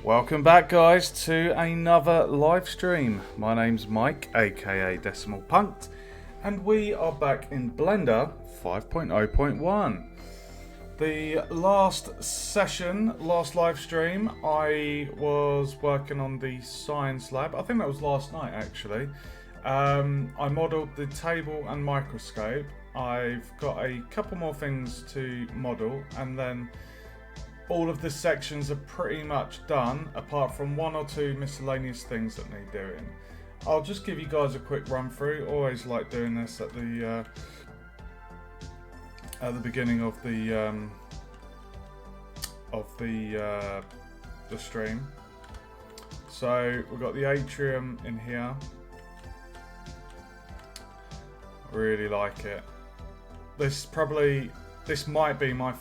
Welcome back, guys, to another live stream. My name's Mike, aka Decimal Punked, and we are back in Blender 5.0.1. The last session, last live stream, I was working on the science lab. I think that was last night, actually. I modelled the table and microscope. I've got a couple more things to model, and then all of the sections are pretty much done, apart from one or two miscellaneous things that need doing. I'll just give you guys a quick run through. Always like doing this at the beginning of the stream. So we've got the atrium in here. Really like it. This might be my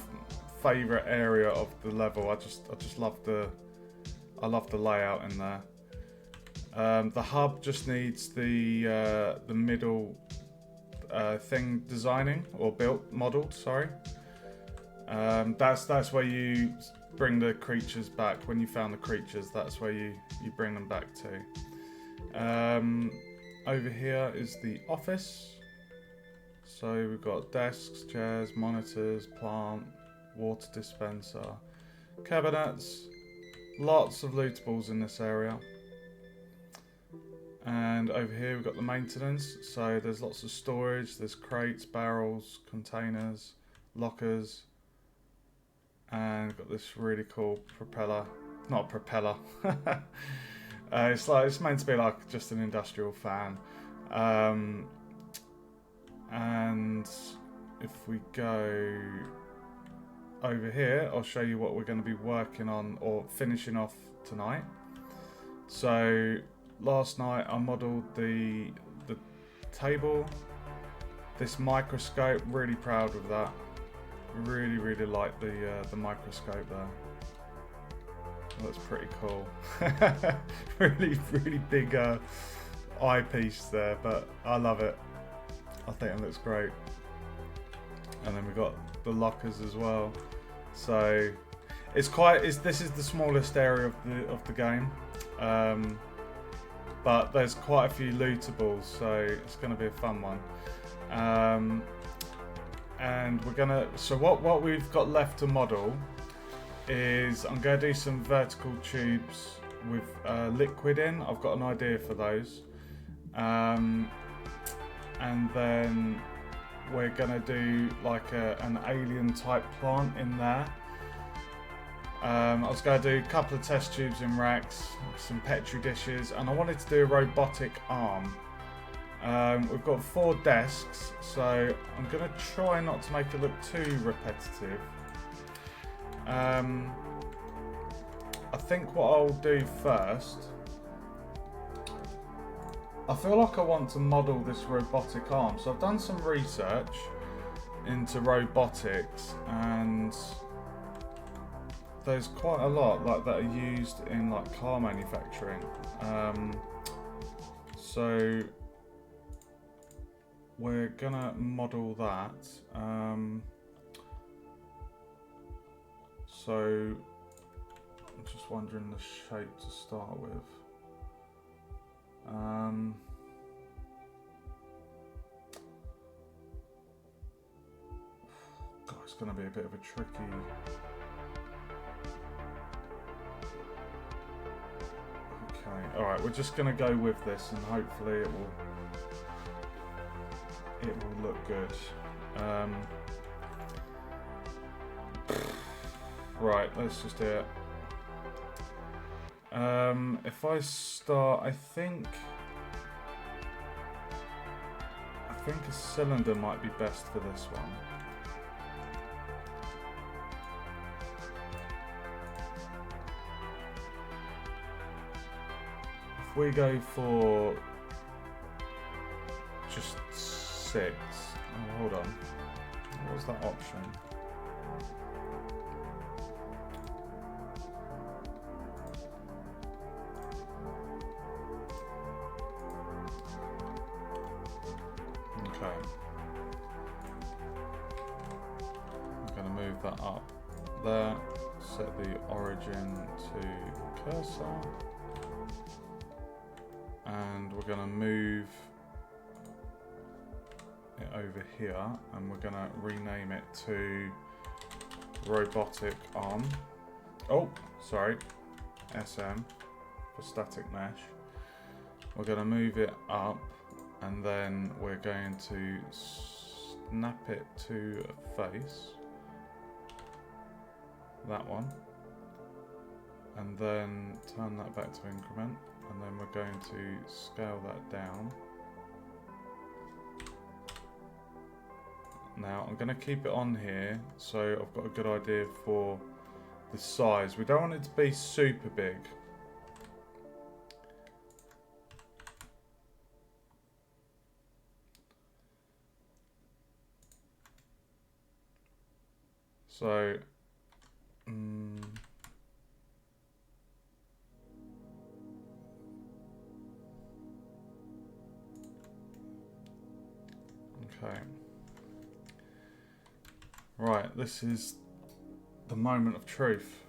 favorite area of the level. I just love the layout in there. The hub just needs the middle thing designing or modeled. Sorry. That's where you bring the creatures back. When you found the creatures, that's where you bring them back to. Over here is the office. So we've got desks, chairs, monitors, plant, water dispenser, cabinets, lots of lootables in this area. And over here we've got the maintenance, so there's lots of storage, there's crates, barrels, containers, lockers, and got this really cool propeller, not a propeller, it's meant to be like just an industrial fan. And if we go over here, I'll show you what we're going to be working on or finishing off tonight. So last night I modelled the table, this microscope. Really proud of that. Really like the microscope there. That's pretty cool. really big eyepiece there, but I love it. I think it looks great. And then we've got the lockers as well. So this is the smallest area of the game, but there's quite a few lootables, so it's going to be a fun one. And so what we've got left to model is I'm going to do some vertical tubes with liquid in. I've got an idea for those, and then we're gonna do like an alien type plant in there. I was going to do a couple of test tubes in racks, some petri dishes, and I wanted to do a robotic arm. We've got 4 desks, so I'm going to try not to make it look too repetitive. I think what I'll do first, I feel like I want to model this robotic arm. So I've done some research into robotics, and there's quite a lot like that are used in like car manufacturing. So we're gonna model that. So I'm just wondering the shape to start with. going to be a bit of a tricky... Okay, alright, we're just going to go with this and hopefully it will look good. Right, let's just do it. If I start, I think a cylinder might be best for this one. If we go for just 6, oh, hold on, what was that option? Okay, I'm going to move that up there, set the origin to cursor, and we're going to move it over here, and we're going to rename it to robotic arm. Oh, sorry, SM for static mesh. We're going to move it up, and then we're going to snap it to a face, that one, and then turn that back to increment, and then we're going to scale that down. Now I'm going to keep it on here so I've got a good idea for the size. We don't want it to be super big. So, okay. Right, this is the moment of truth.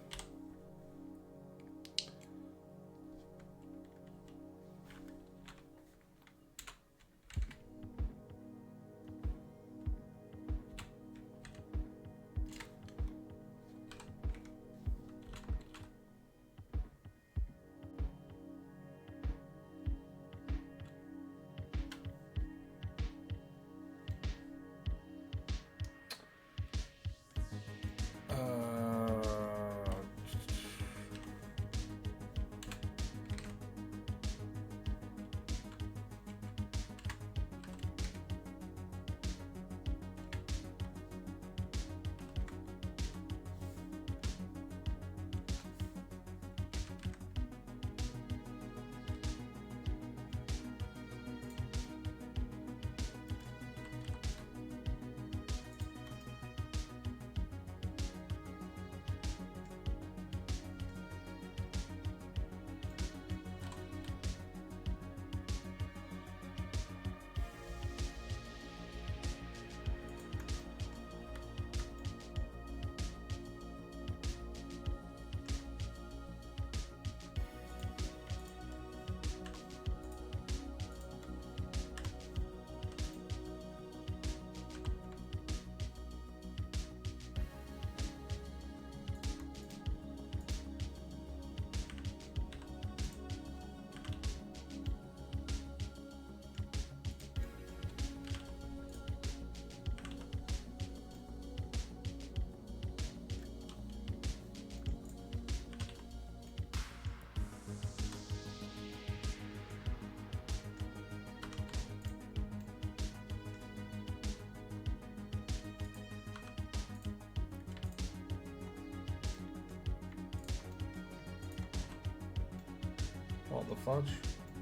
What the fudge?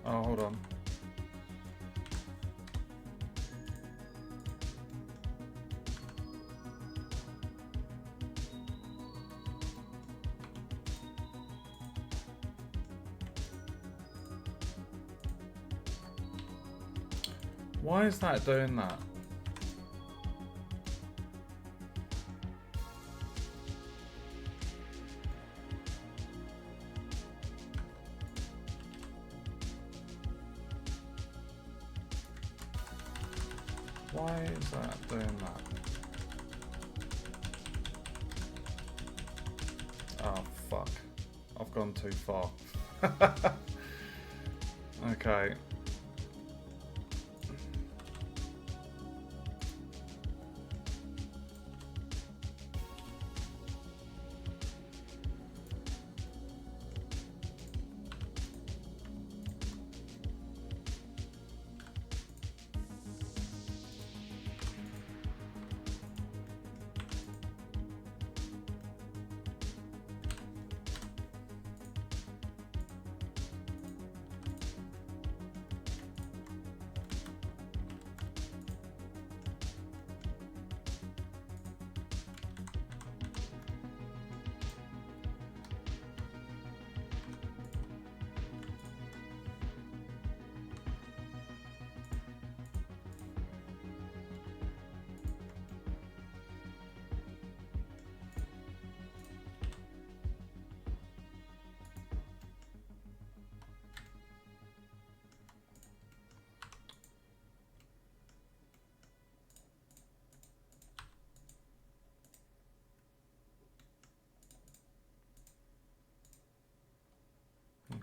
Oh, hold on. Why is that doing that? Why is that doing that? gone too far. Okay.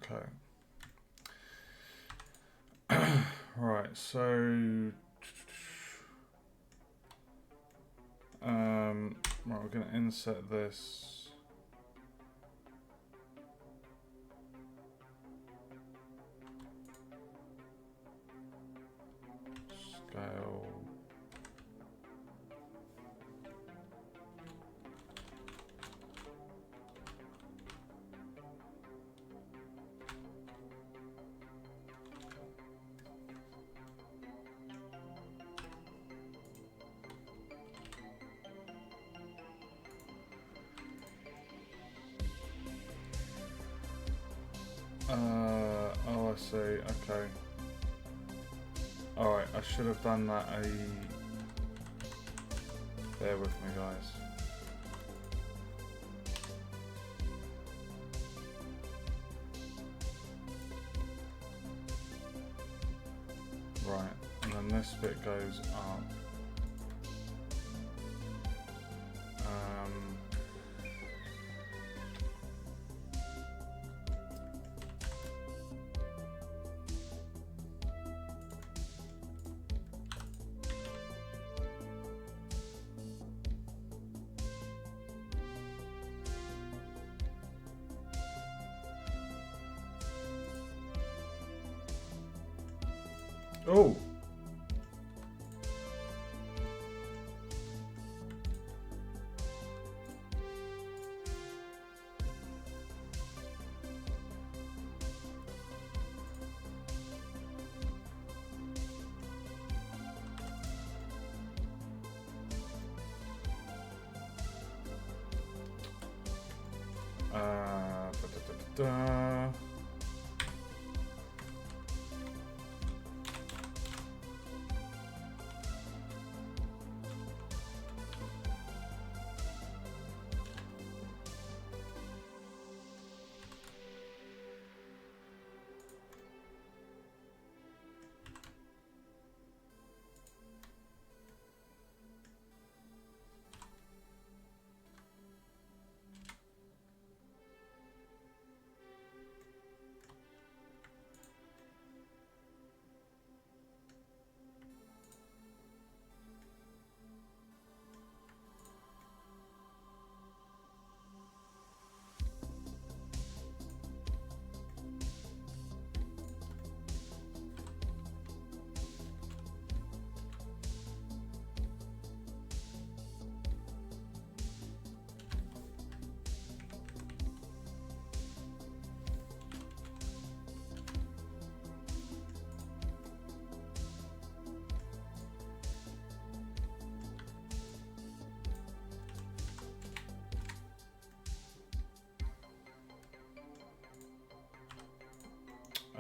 Okay. Right, so right, we're going to insert this. Scale. Oh, I see. Okay. Alright, I should have done that Bear with me, guys. Right, and then this bit goes up. Oh! Da, da, da, da.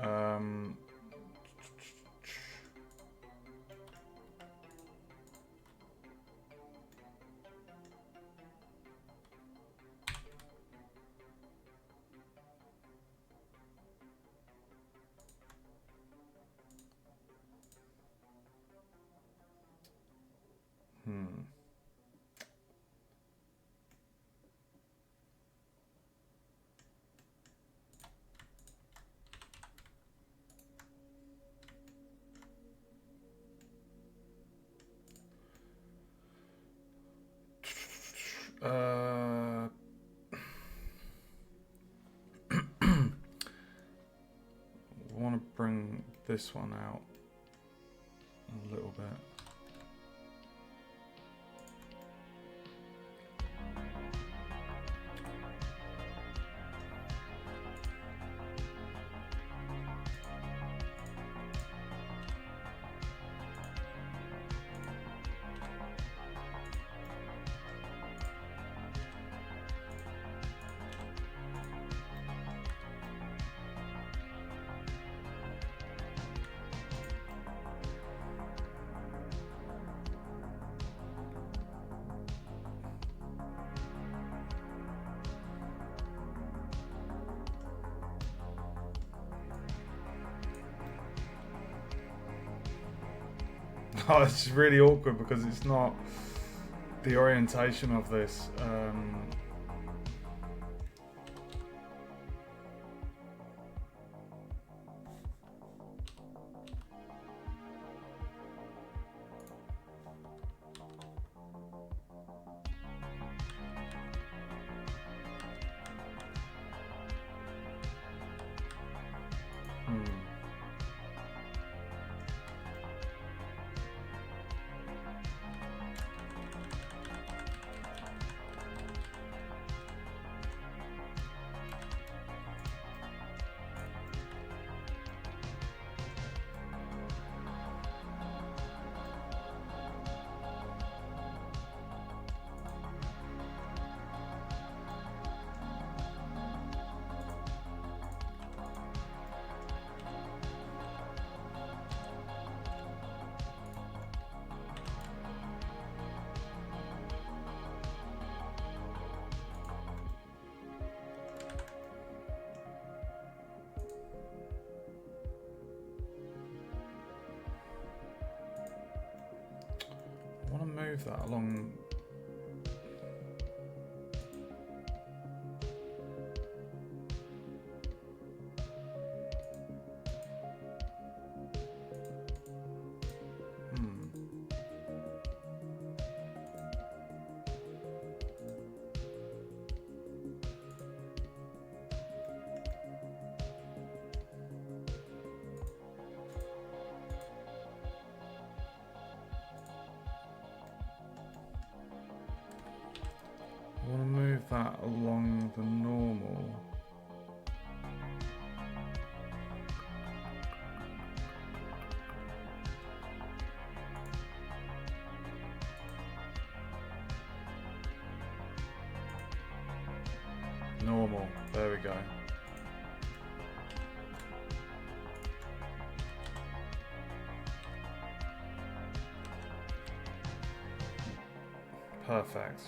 Um, hmm. I want to bring this one out a little bit. Oh, it's really awkward because it's not the orientation of this. I want to move that along. I want to move that along the normal. Normal, there we go. Perfect.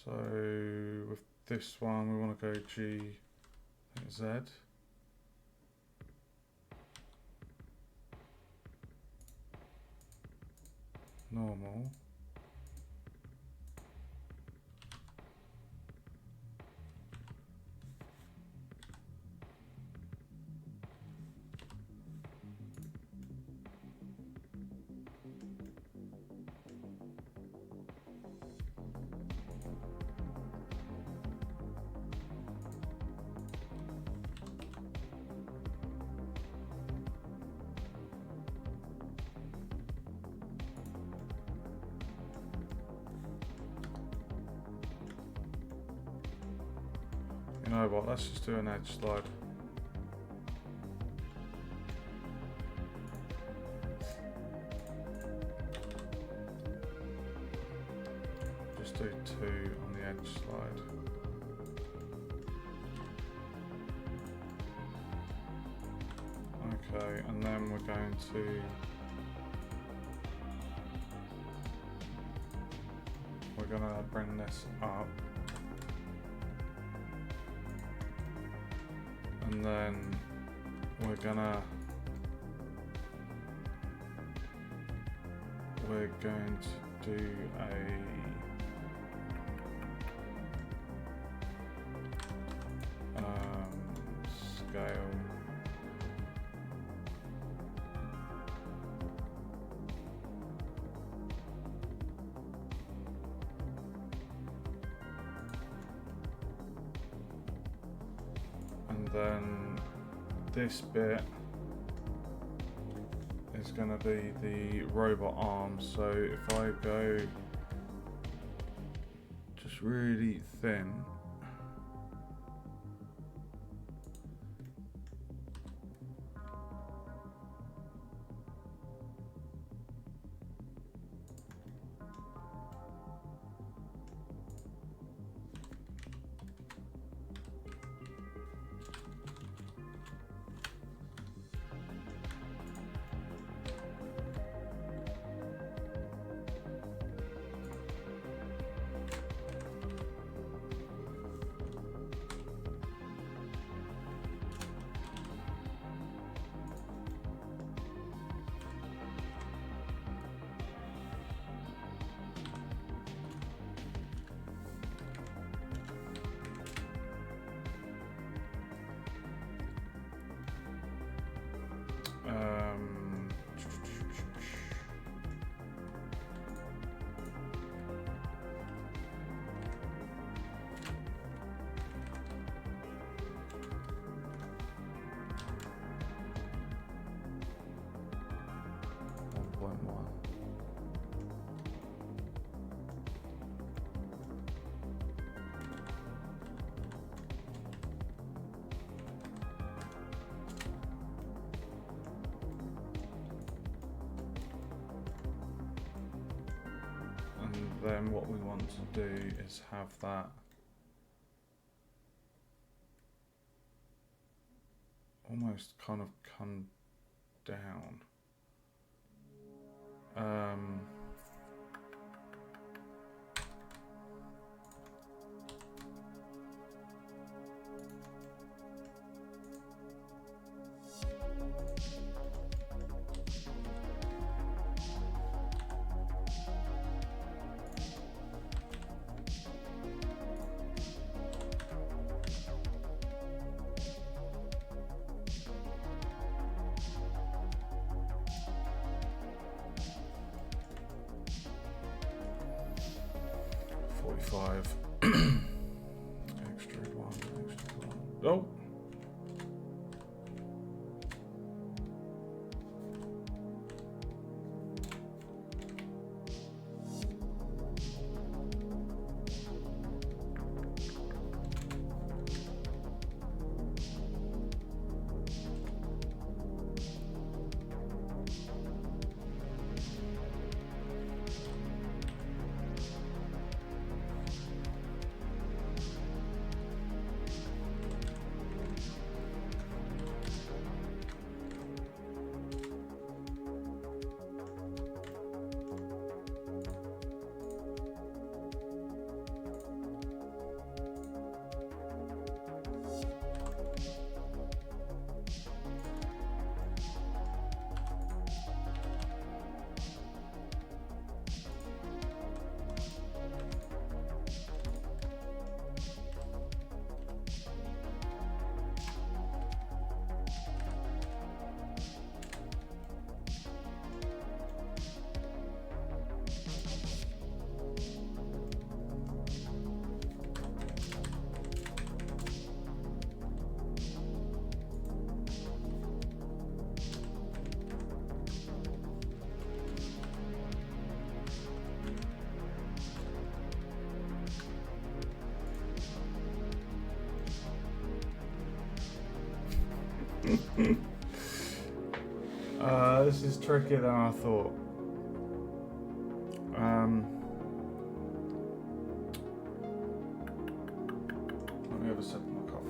So with this one we want to go G, Z. Normal. You know what, let's just do an edge slide. Just do 2 on the edge slide. Okay, and then we're going to bring this up. And then we're gonna we're going to do a scale. And then this bit is going to be the robot arm. So if I go just really thin, then what we want to do is have that almost kind of come down. Extrude one, extrude one. Oh! This is trickier than I thought. Let me have a sip of my coffee.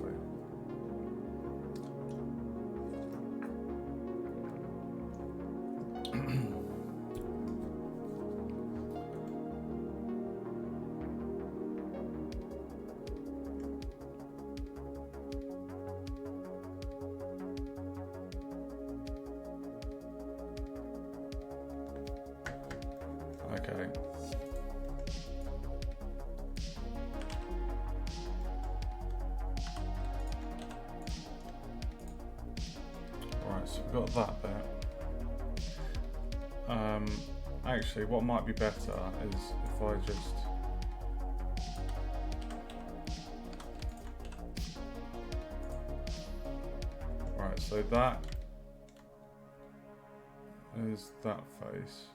we've got that bit. Actually, what might be better is if I just... Right, so that is that face.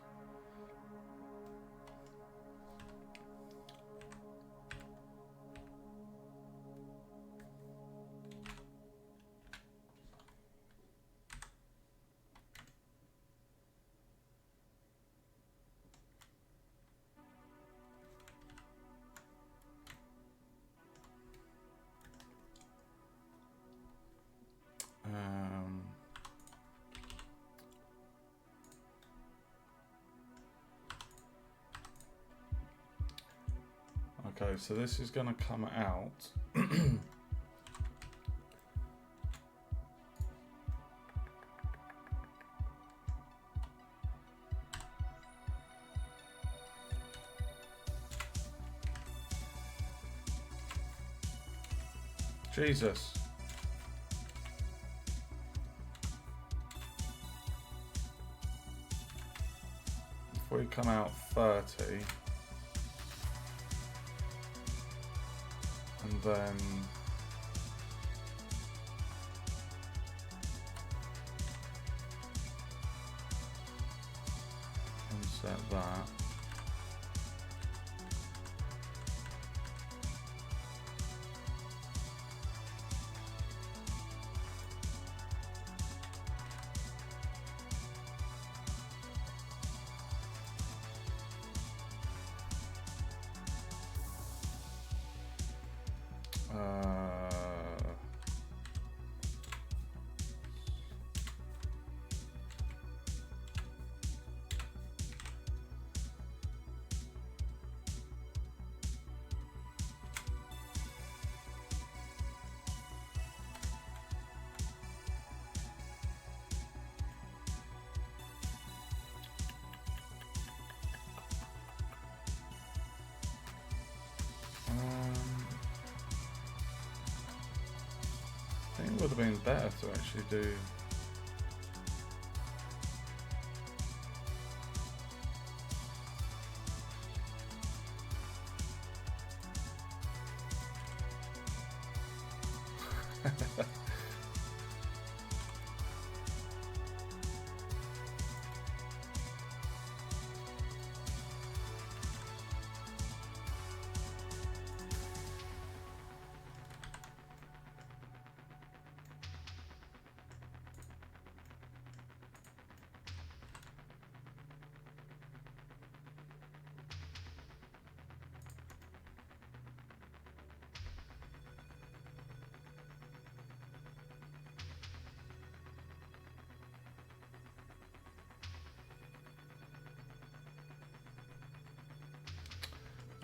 Okay, so this is going to come out. Jesus. If we come out 30, and then insert that. I think it would have been better to actually do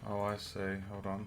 Oh, I see. Hold on.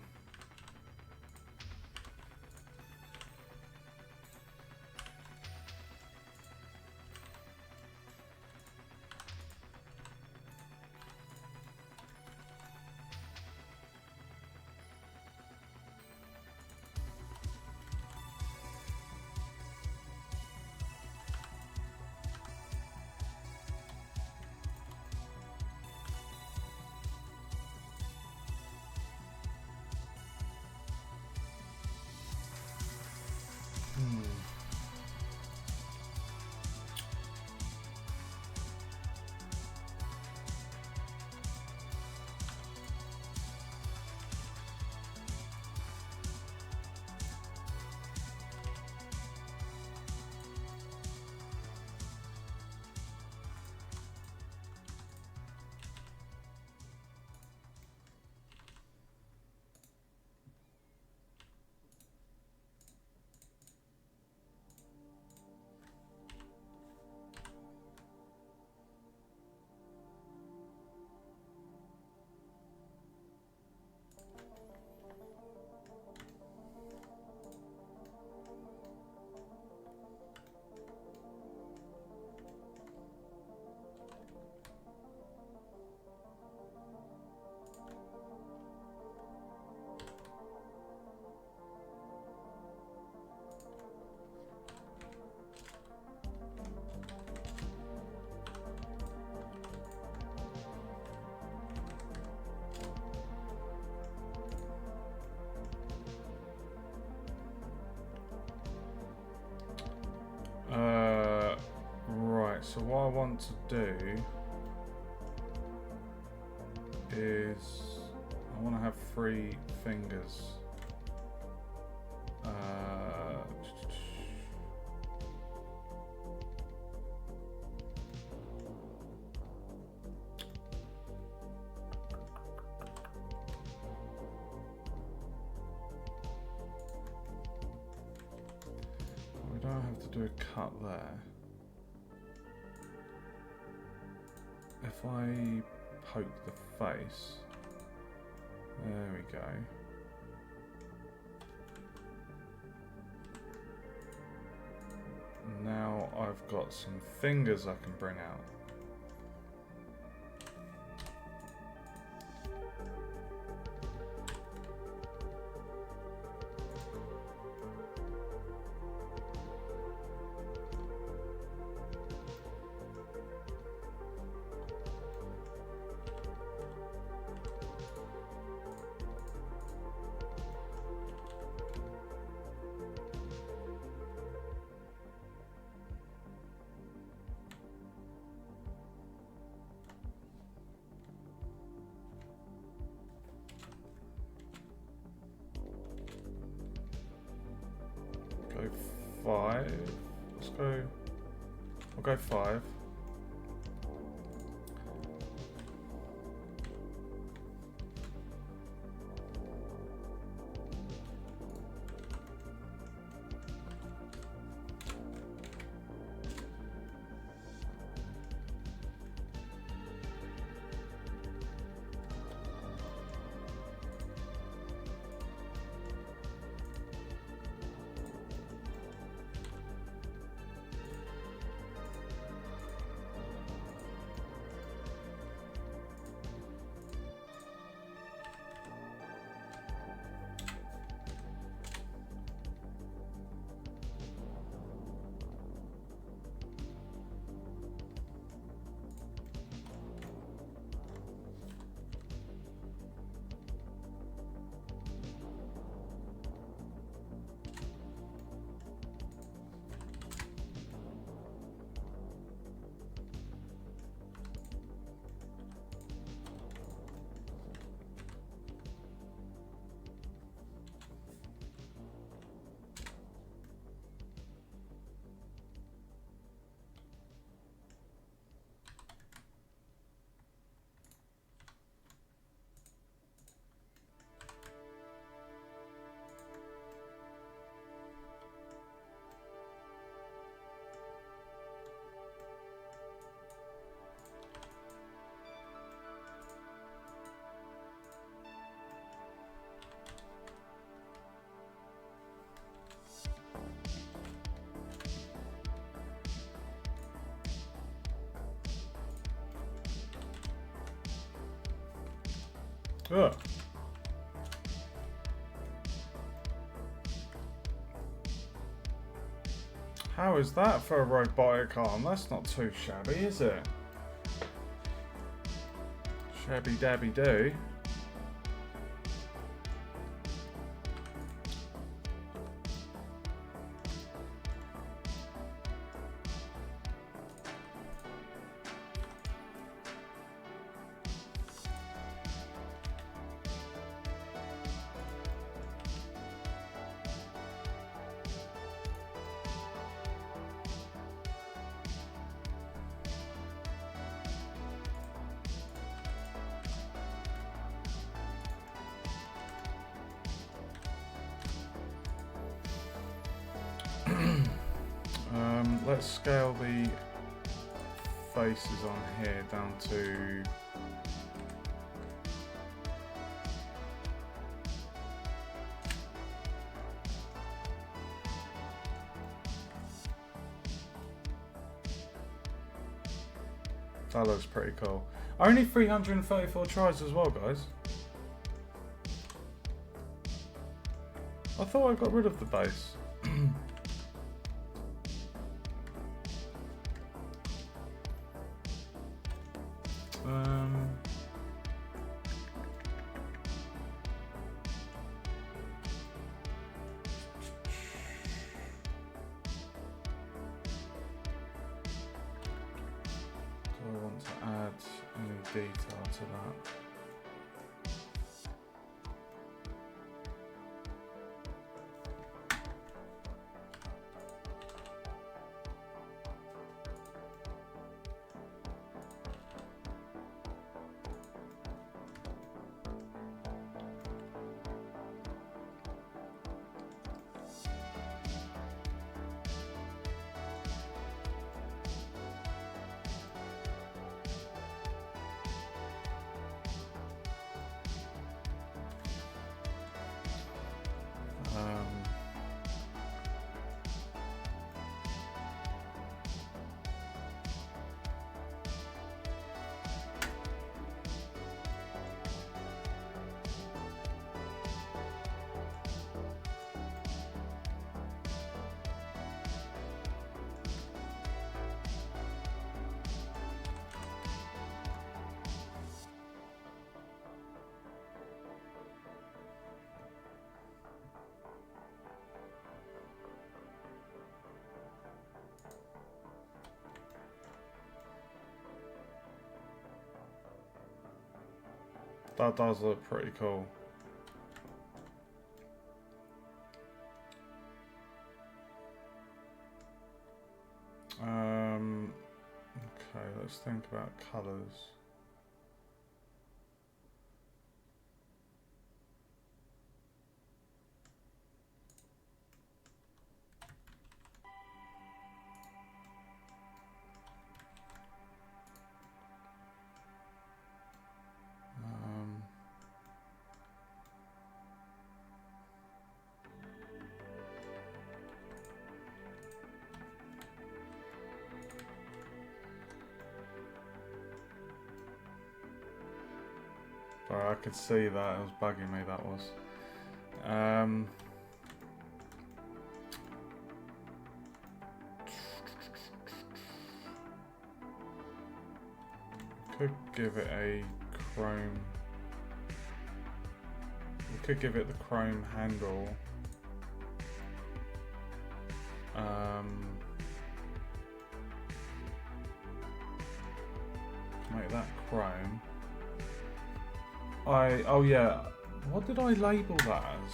so what I want to do is I want to have 3 fingers. We don't have to do a cut there. If I poke the face, there we go. Now I've got some fingers I can bring out. Go 5. Let's go. I'll go 5. Ugh. How is that for a robotic arm? That's not too shabby, is it? Shabby dabby do. Let's scale the faces on here down to that looks pretty cool. Only 334 tries as well, guys. I thought I got rid of the base. detail to that. That does look pretty cool. Okay, let's think about colours. Sorry, I could see that. It was bugging me, that was. Could give it a chrome. We could give it the chrome handle. Make that chrome. Oh yeah, what did I label that as?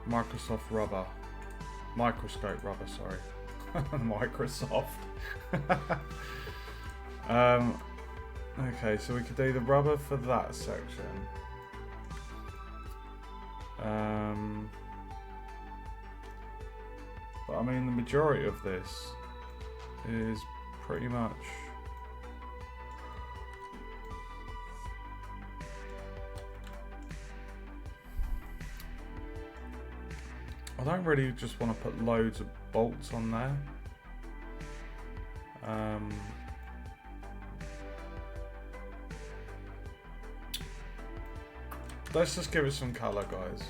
Microsoft rubber. Microscope rubber, sorry. Microsoft. Okay, so we could do the rubber for that section. But I mean, the majority of this is pretty much I don't really just want to put loads of bolts on there. Let's just give it some colour, guys.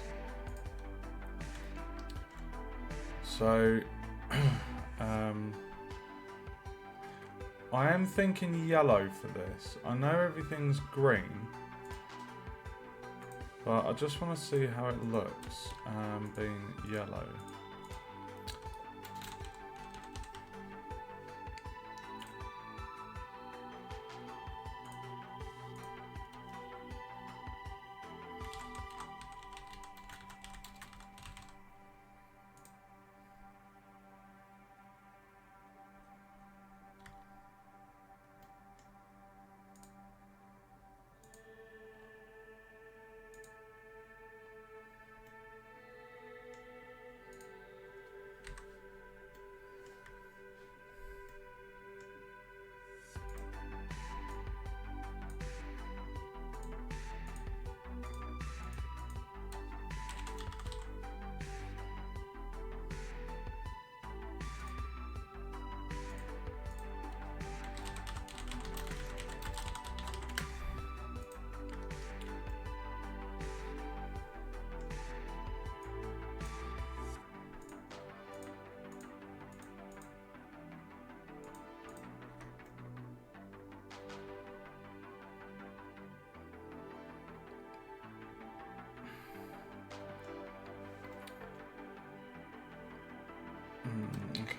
So, I am thinking yellow for this. I know everything's green, but I just want to see how it looks being yellow.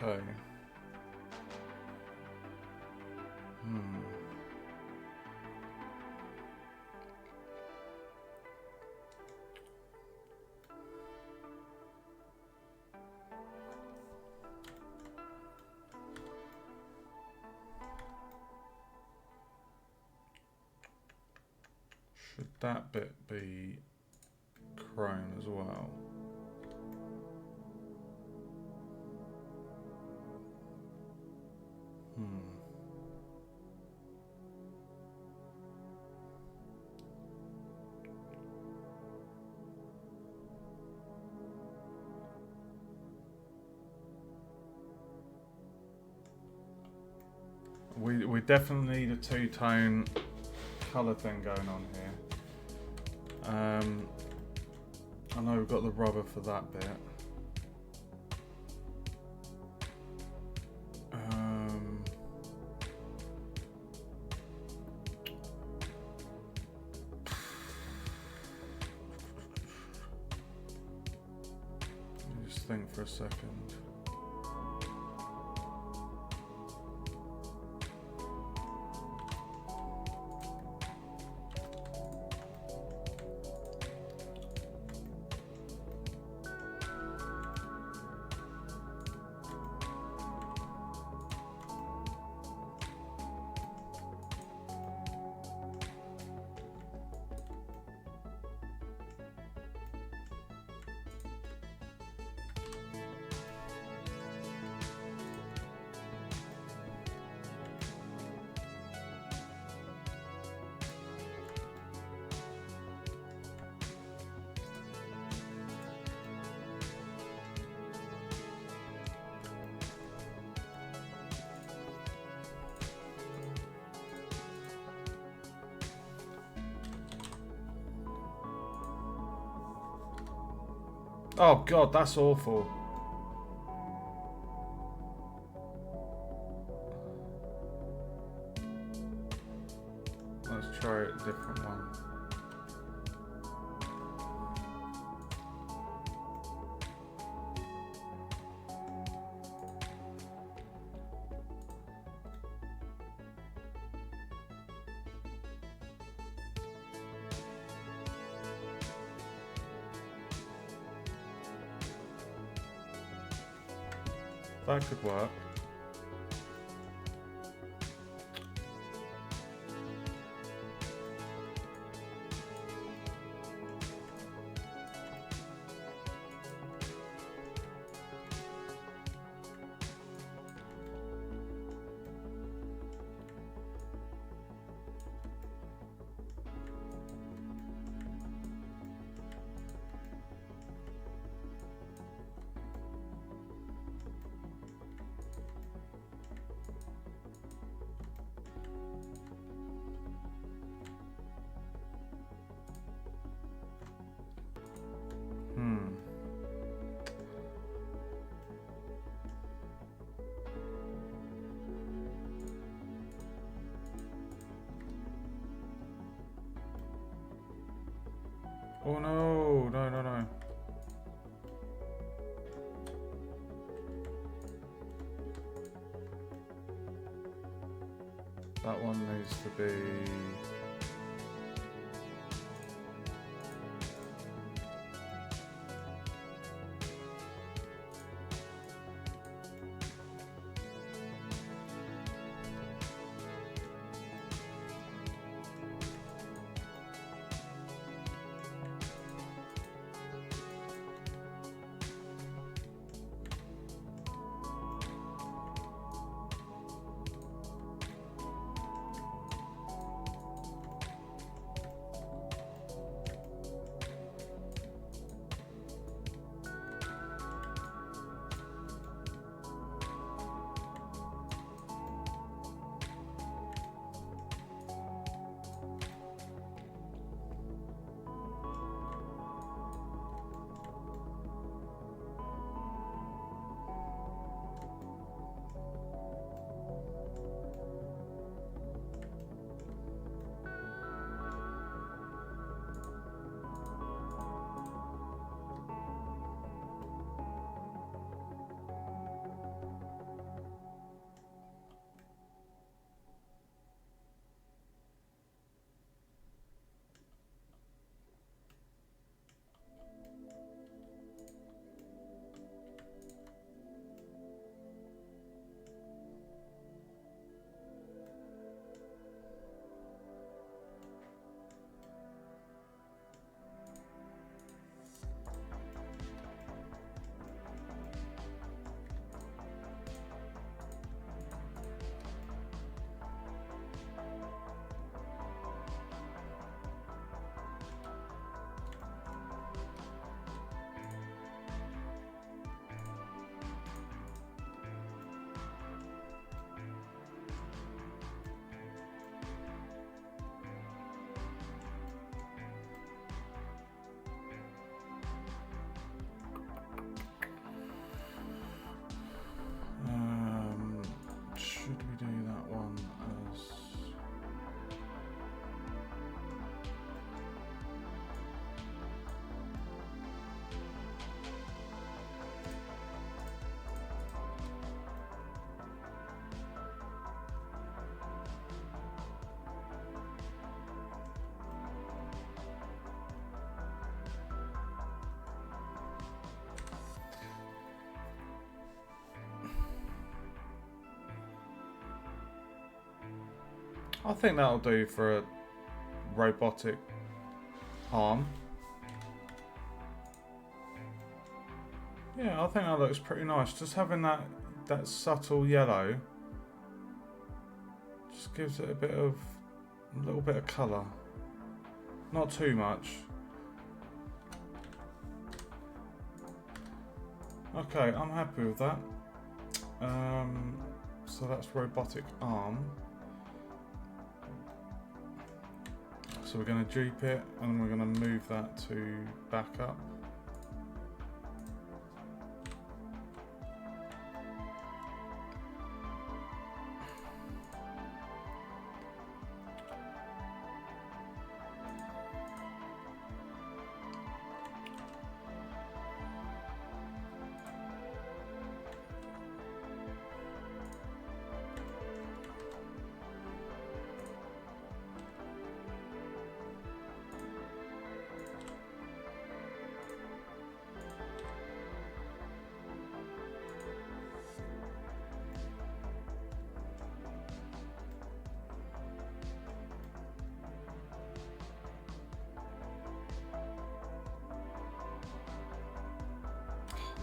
Okay. Should that bit be chrome as well? We definitely need a two-tone colour thing going on here. I know we've got the rubber for that bit. Let me just think for a second. Oh god, that's awful. Let's try a different one. That could work. Oh no, no. That one needs to be... I think that'll do for a robotic arm. Yeah, I think that looks pretty nice. Just having that subtle yellow just gives it a little bit of colour. Not too much. Okay, I'm happy with that. So that's robotic arm. So we're going to dupe it and we're going to move that to backup.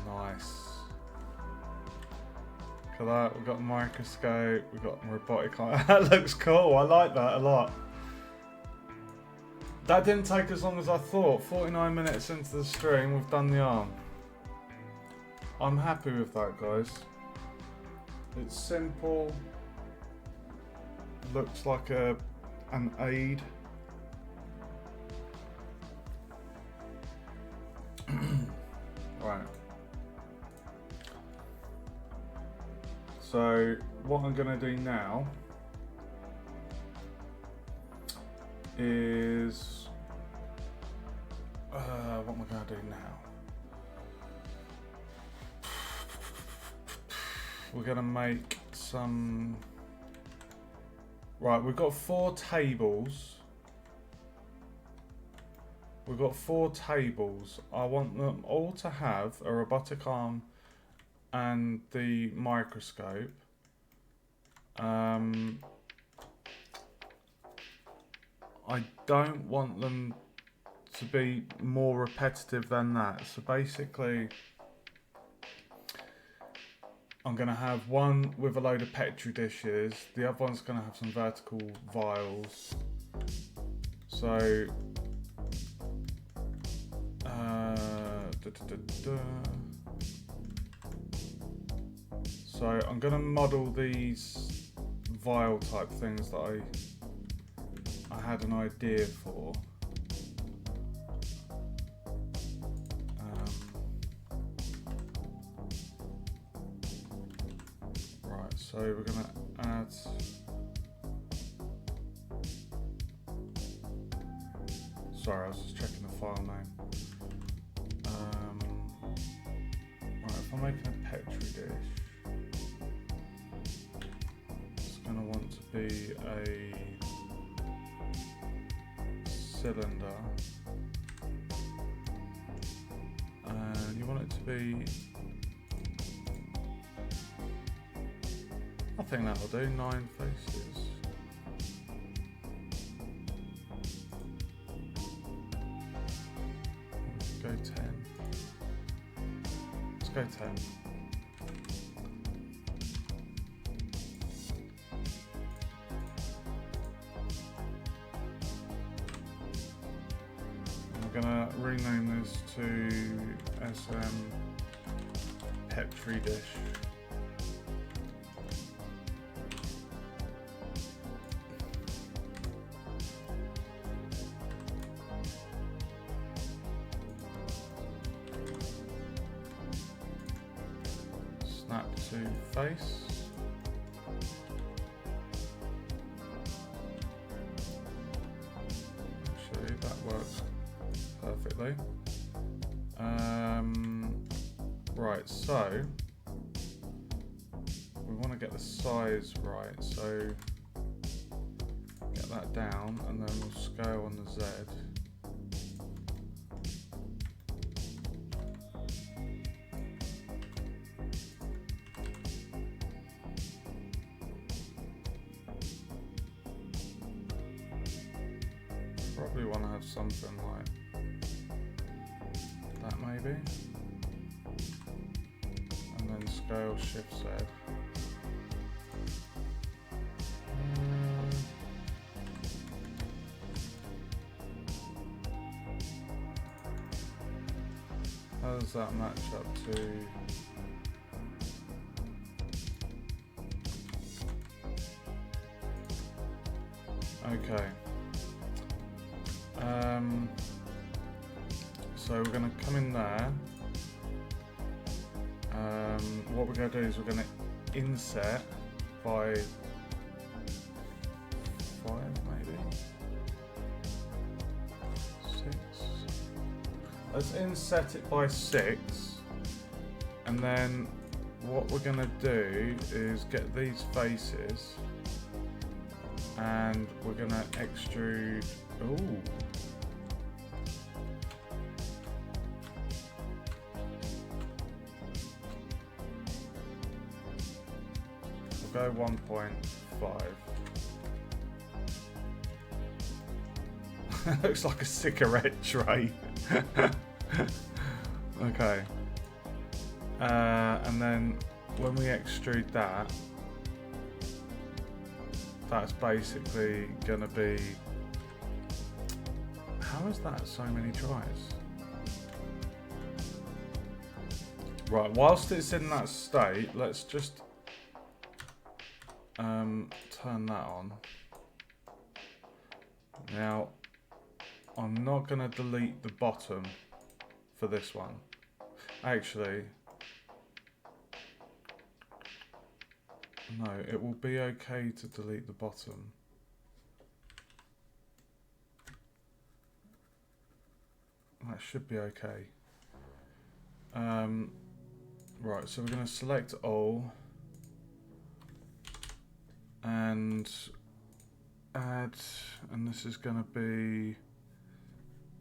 Nice. Look at that, we've got a microscope, we've got robotic arm. That looks cool, I like that a lot. That didn't take as long as I thought. 49 minutes into the stream, we've done the arm. I'm happy with that, guys. It's simple. Looks like an aid. Right. So what I'm going to do now is what am I going to do now? We're going to make some. Right, we've got 4 tables. We've got 4 tables. I want them all to have a robotic arm and the microscope. I don't want them to be more repetitive than that. So basically, I'm going to have one with a load of Petri dishes. The other one's going to have some vertical vials. So, So I'm going to model these vial type things that I had an idea for. Right, so we're going to add. Sorry, I was just checking the file name. Right, if I'm making a Petri dish, going to want to be a cylinder, and you want it to be, I think that'll do, 9 faces. Let's go 10. Let's go 10. I'm gonna rename this to SM Petri dish. Snap to face. Actually, that works perfectly. Right, so we want to get the size right, so get that down and then we'll scale on the Z. probably want to have something like that maybe. And then scale Shift Z. How does that match up to? Okay. So we're going to come in there. What we're going to do is we're going to inset by 5 maybe? 6. Let's inset it by 6. And then what we're going to do is get these faces. And we're going to extrude. Ooh. We'll go 1.5. Looks like a cigarette tray. Okay. And then when we extrude that, that's basically going to be... How is that so many tries? Right, whilst it's in that state, let's just turn that on. Now, I'm not going to delete the bottom for this one. Actually, no, it will be okay to delete the bottom. That should be okay. Right, so we're going to select all and add, and this is going to be,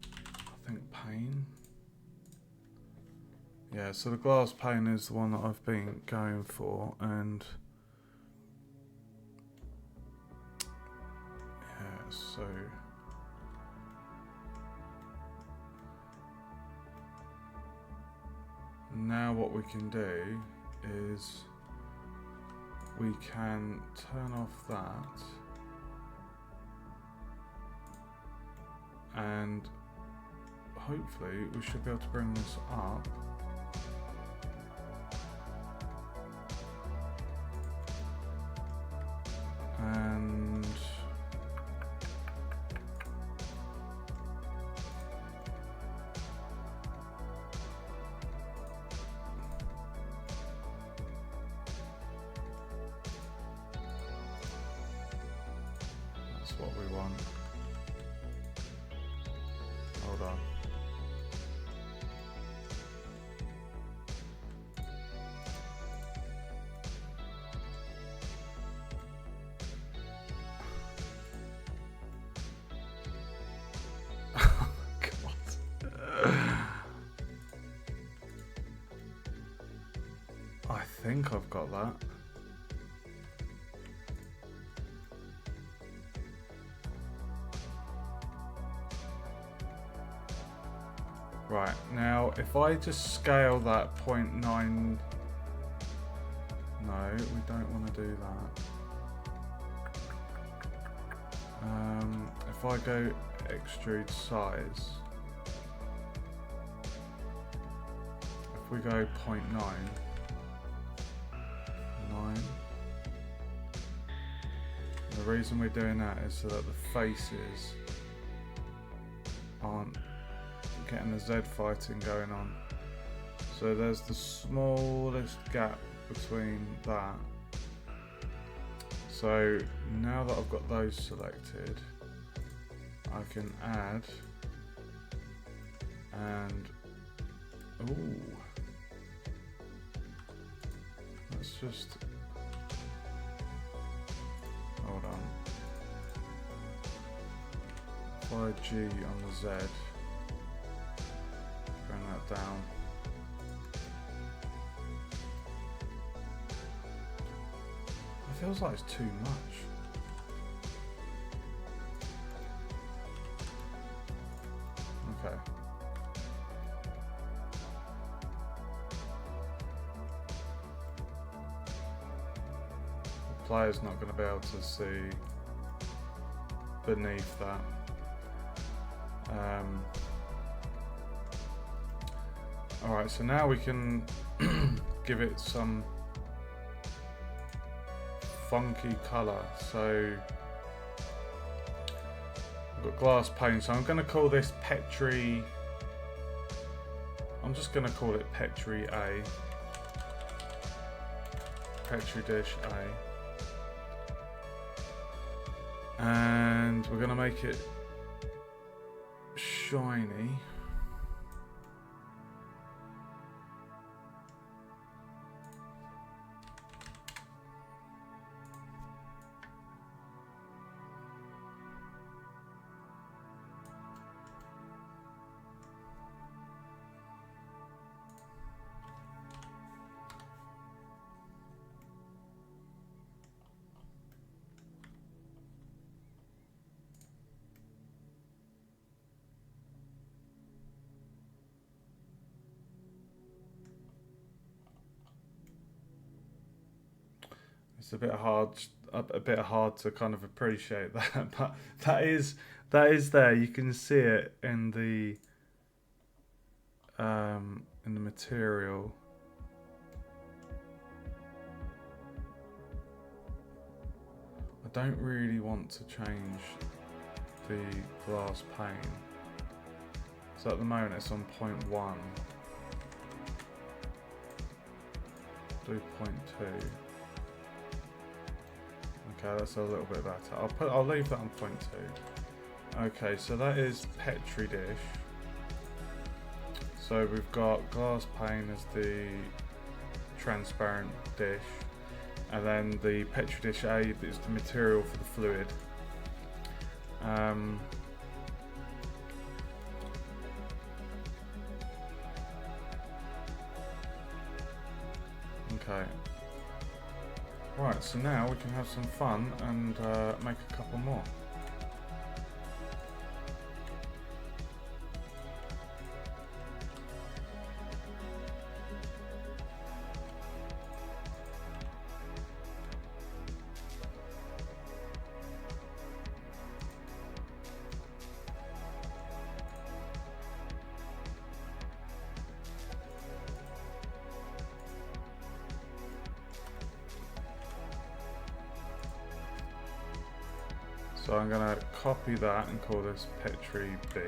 I think, pane. Yeah, so the glass pane is the one that I've been going for, and yeah, so now what we can do is we can turn off that and hopefully we should be able to bring this up. And that's what we want. Hold on. I think I've got that. Right, now if I just scale that 0.9, no, we don't want to do that. If I go extrude size, if we go 0.9, 9. The reason we're doing that is so that the faces aren't getting the Z fighting going on. So there's the smallest gap between that. So now that I've got those selected, I can add and ooh, let's just hold on. Apply G on the Z. Bring that down. It feels like it's too much. Okay. The player's not going to be able to see beneath that. Alright, so now we can give it some funky colour. So we've got glass pane, so I'm going to call this Petri. I'm just going to call it Petri A. Petri dish A. And we're going to make it shiny. It's a bit hard to kind of appreciate that, but that is there. You can see it in the material. I don't really want to change the glass pane. So at the moment it's on 0.1. Do 0.2. Okay, that's a little bit better. I'll leave that on 0.2. Okay, so that is Petri dish. So we've got glass pane as the transparent dish, and then the Petri dish A is the material for the fluid. Okay. Right, so now we can have some fun and make a couple more. So I'm going to copy that and call this Petri B.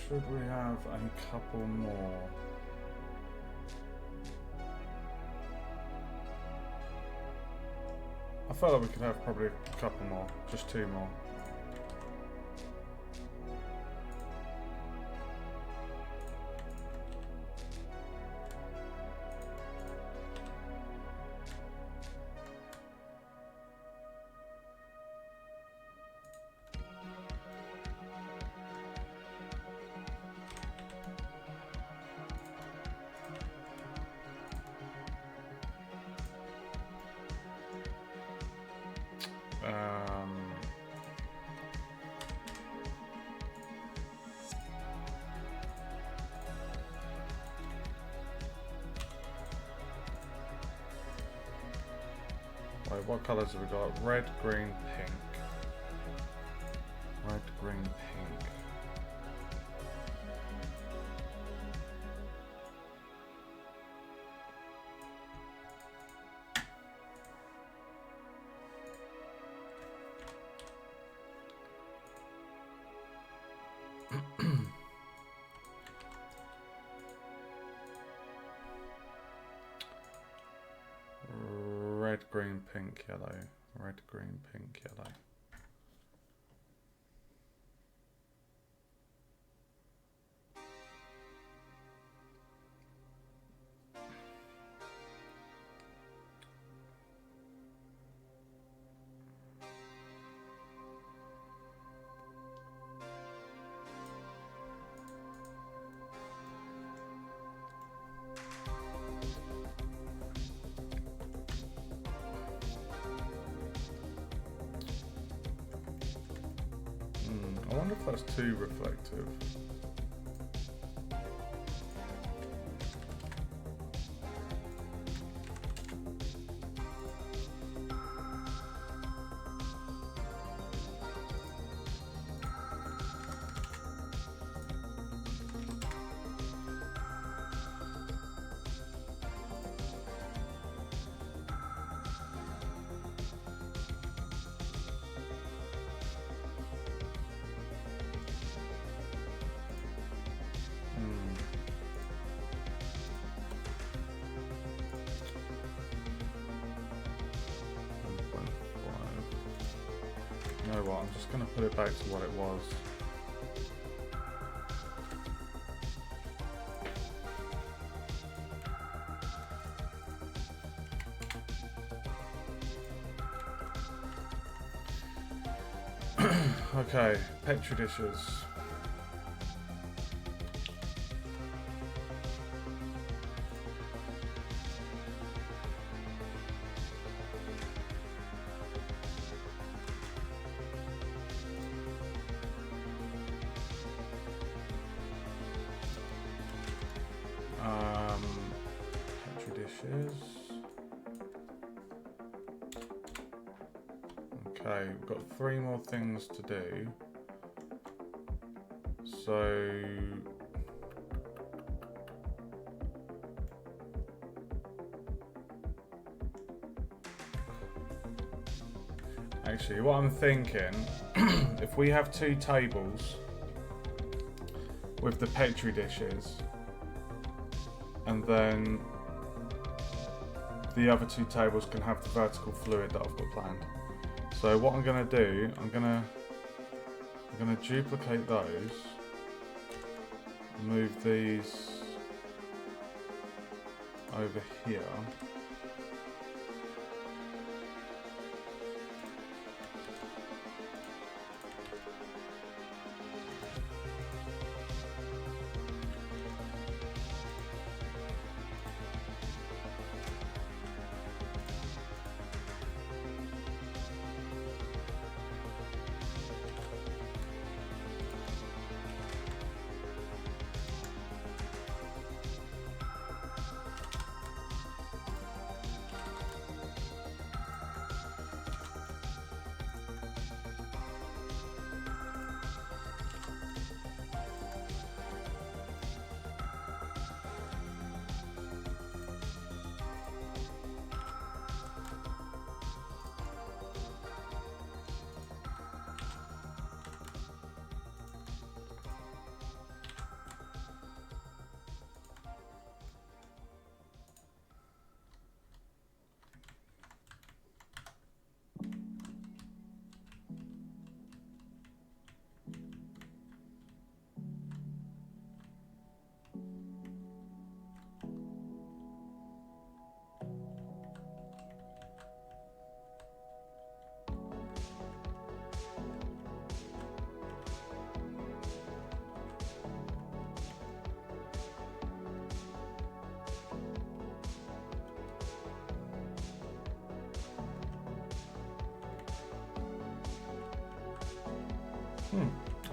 Should we have a couple more? I felt like we could have probably a couple more, just two more. Right, what colours have we got? Red, green, pink. Red, green, pink. Red, green, pink, yellow. Red, green, pink, yellow. I wonder if that's too reflective. You know what, I'm just going to put it back to what it was. Okay, Petri dishes. Petri dishes. Okay, we've got 3 more things to do. So actually, what I'm thinking, if we have 2 tables with the Petri dishes, and then the other 2 tables can have the vertical fluid that I've got planned. So what I'm going to do, I'm going to duplicate those, move these over here.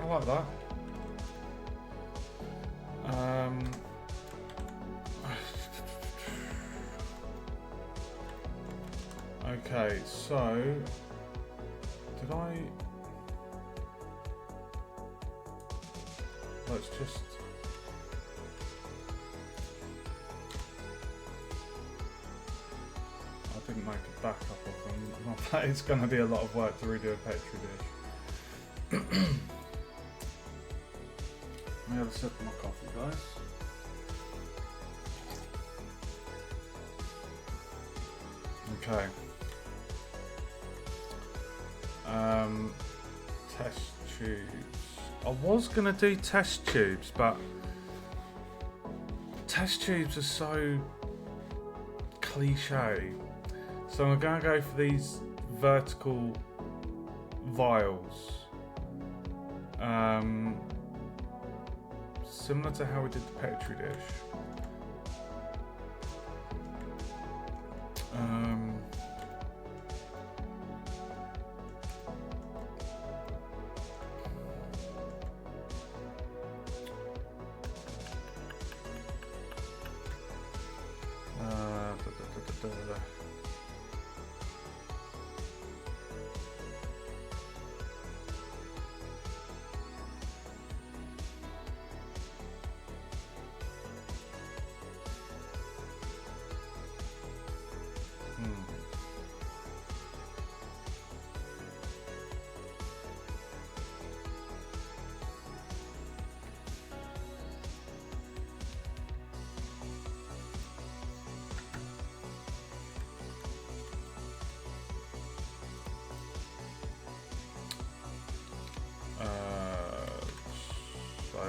I like that. Okay, so did I? Let's just. I didn't make a backup of them. Not that it's going to be a lot of work to redo a Petri dish. Let me have a sip of my coffee, guys. Okay. Test tubes. I was gonna do test tubes, but test tubes are so cliche. So I'm gonna go for these vertical vials. Similar to how we did the Petri dish. So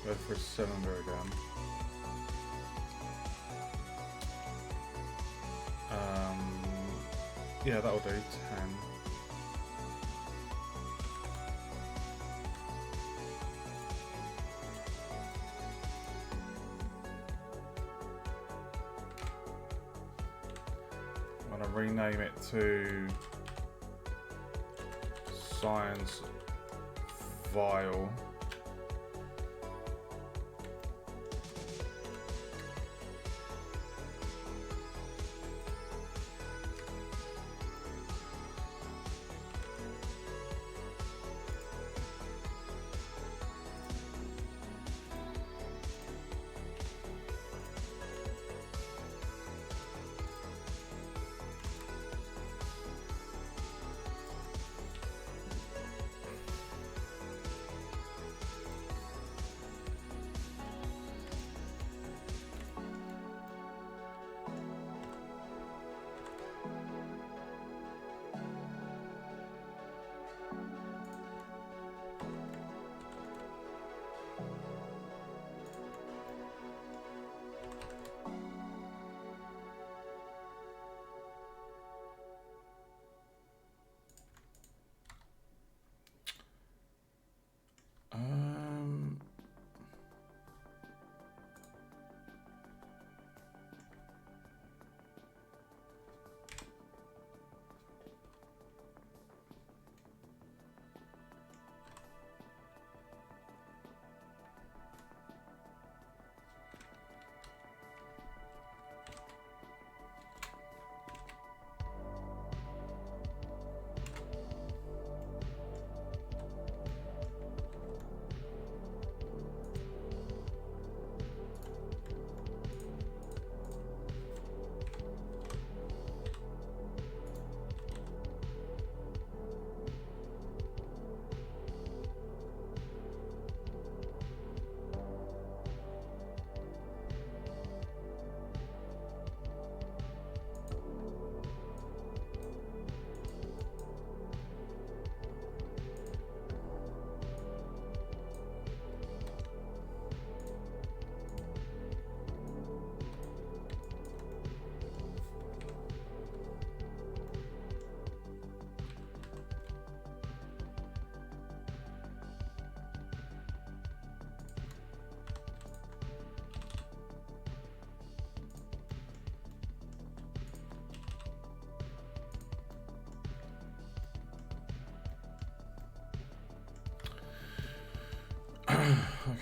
go for a cylinder again. Yeah, that'll do. 10. I'm gonna rename it to Science Vial.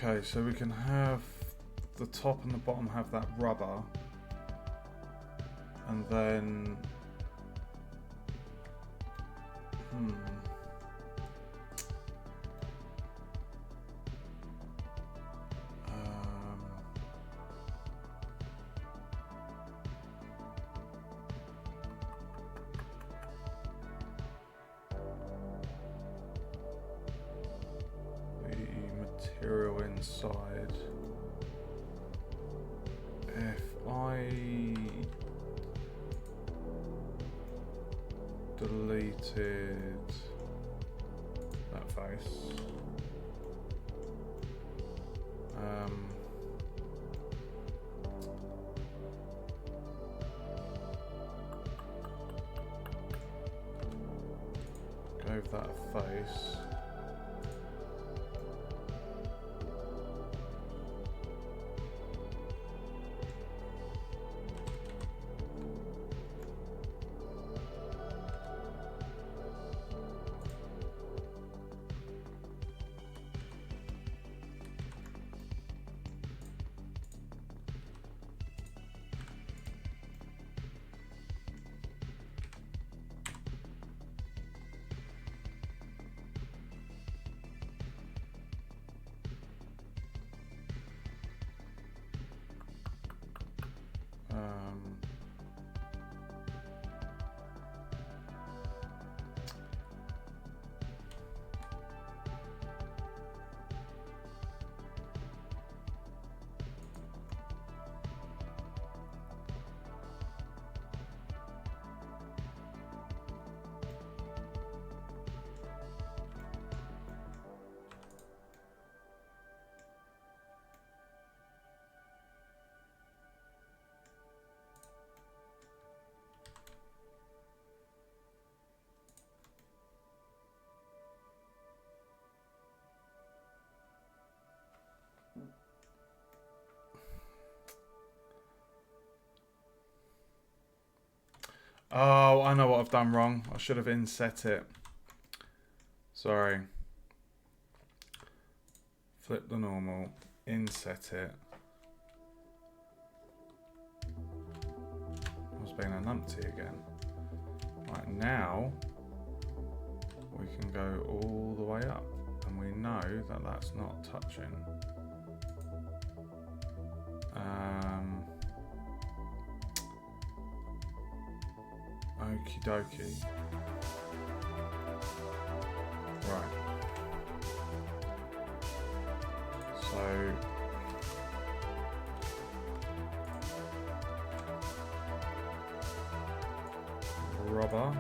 Okay, so we can have the top and the bottom have that rubber, and then material inside. If I deleted that face. Gave that a face. Oh, I know what I've done wrong. I should have inset it. Sorry. Flip the normal, inset it. I was being a numpty again. Right, now we can go all the way up, and we know that that's not touching. Okie dokie. Right. So rubber.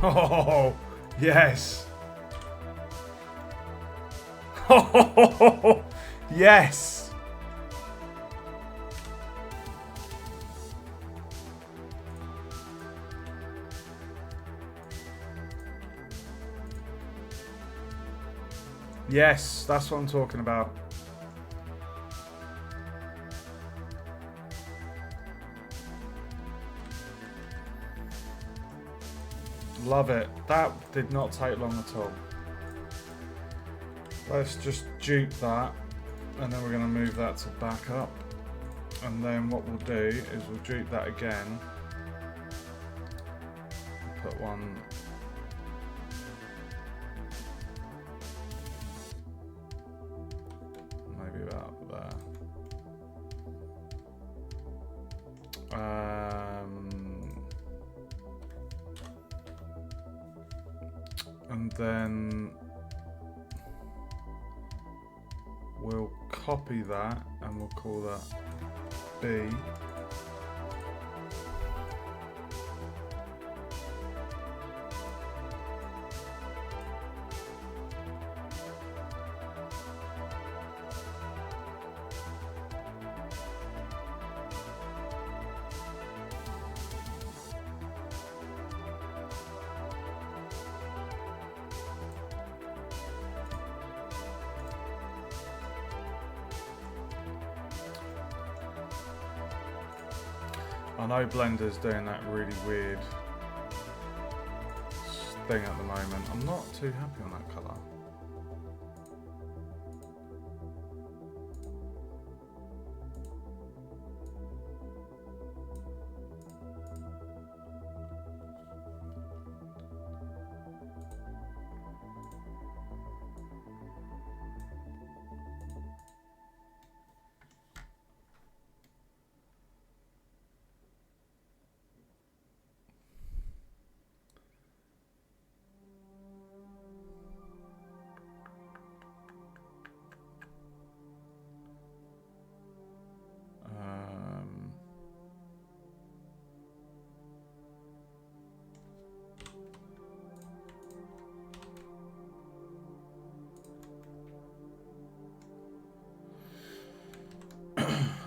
Oh, yes. Oh, yes. Yes, that's what I'm talking about. Love it. That did not take long at all. Let's just dupe that, and then we're going to move that to back up. And then what we'll do is we'll dupe that again. Put one. Maybe about there. And then we'll copy that and we'll call that B. I know Blender's doing that really weird thing at the moment. I'm not too happy on that colour.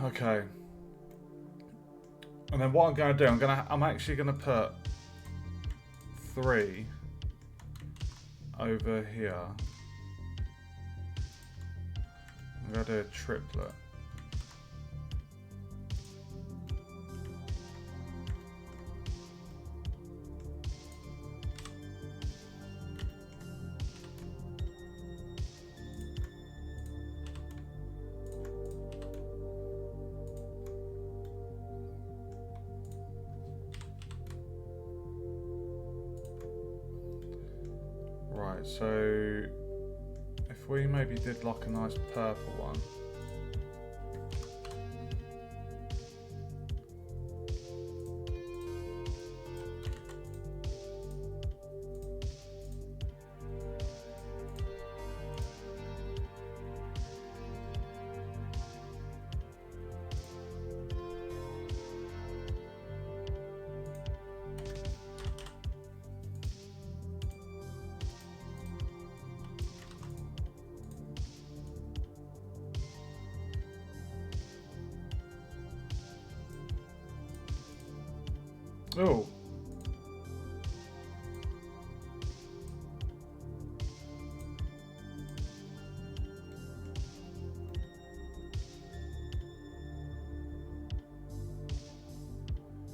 Okay. And then what I'm going to do, I'm actually going to put 3 over here. I'm going to do a triplet. Right, so if we maybe did like a nice purple one. Oh.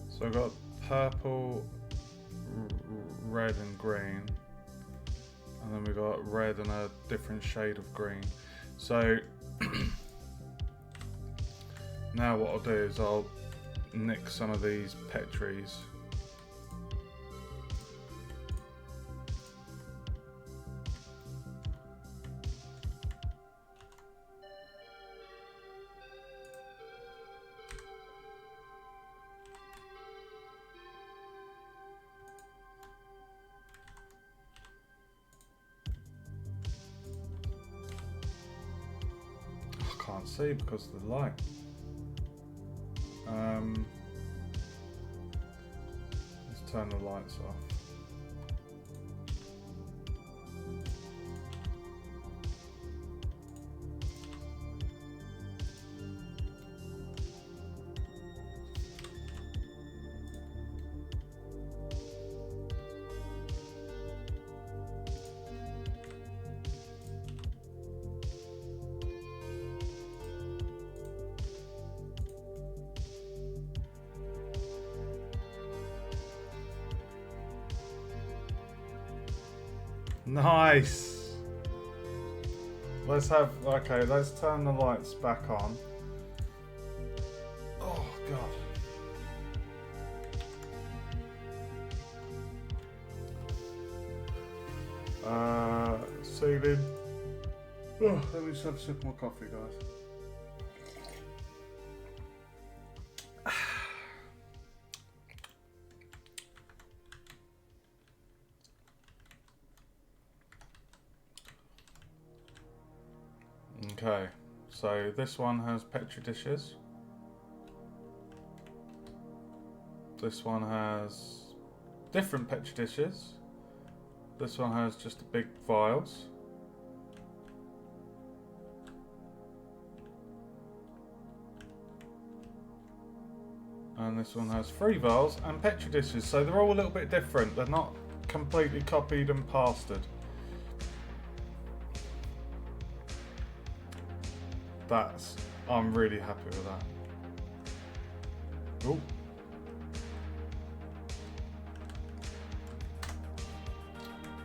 So I've got purple, red and green. And then we've got red and a different shade of green. So now what I'll do is I'll nick some of these Petris. I can't see because of the light. Let's turn the lights off. Nice. Let's turn the lights back on. Oh god. Ceiling. Oh, let me just have a sip of my coffee, guys. Okay, so this one has Petri dishes. This one has different Petri dishes. This one has just the big vials. And this one has 3 vials and Petri dishes, so they're all a little bit different. They're not completely copied and pasted. I'm really happy with that. Oh,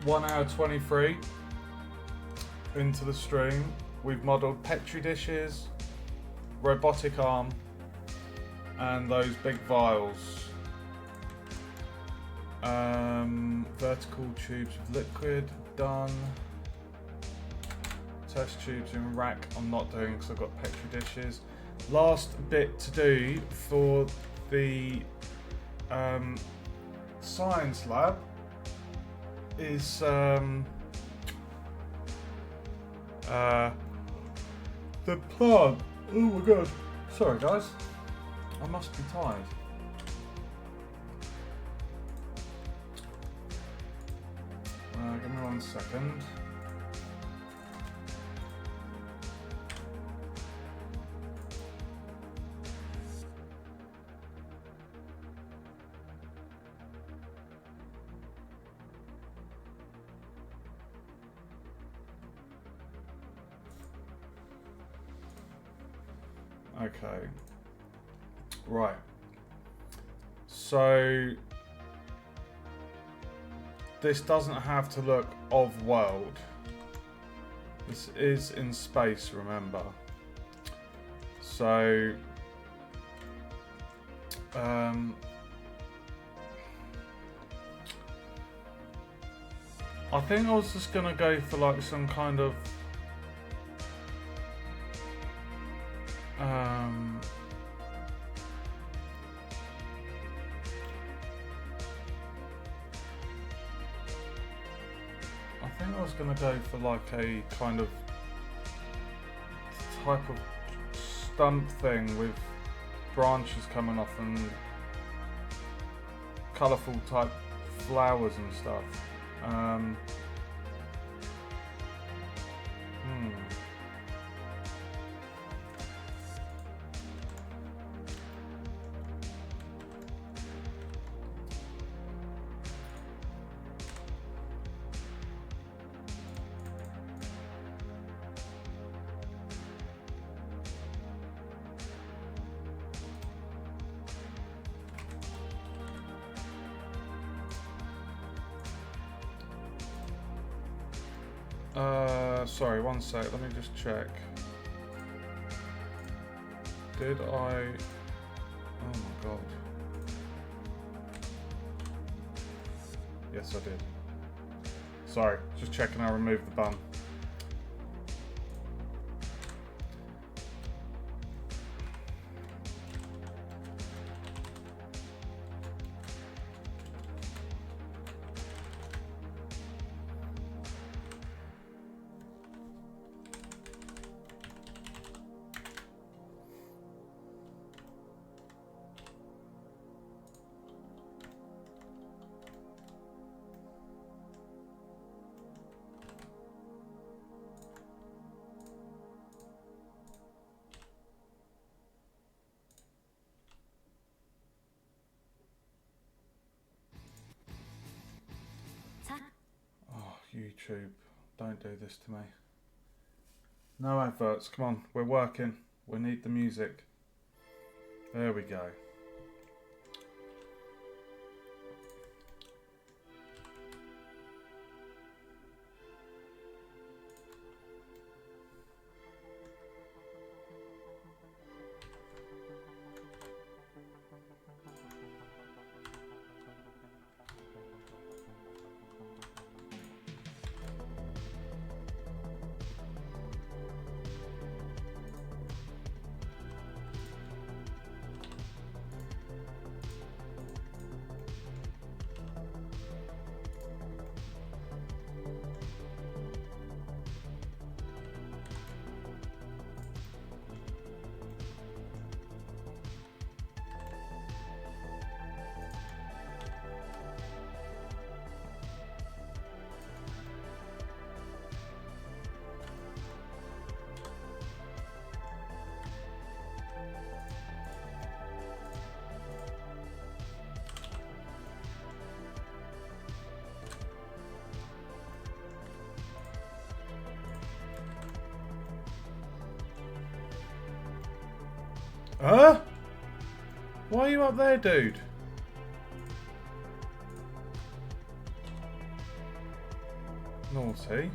1 hour 23 into the stream. We've modelled Petri dishes, robotic arm, and those big vials. Vertical tubes of liquid, done. Test tubes in rack, I'm not doing because I've got Petri dishes. Last bit to do for the science lab is the plant. Oh my god. Sorry guys, I must be tired. Give me 1 second. Okay. Right. So this doesn't have to look off-world. This is in space, remember. So I think I was just gonna go for like some kind of I think I was going to go for like a kind of type of stump thing with branches coming off and colourful type flowers and stuff. Sorry, 1 sec, let me just check. Did I... Oh my god. Yes, I did. Sorry, just checking I removed the bun. YouTube, don't do this to me. No adverts, come on, we're working. We need the music. There we go. Huh? Why are you up there, dude? Naughty.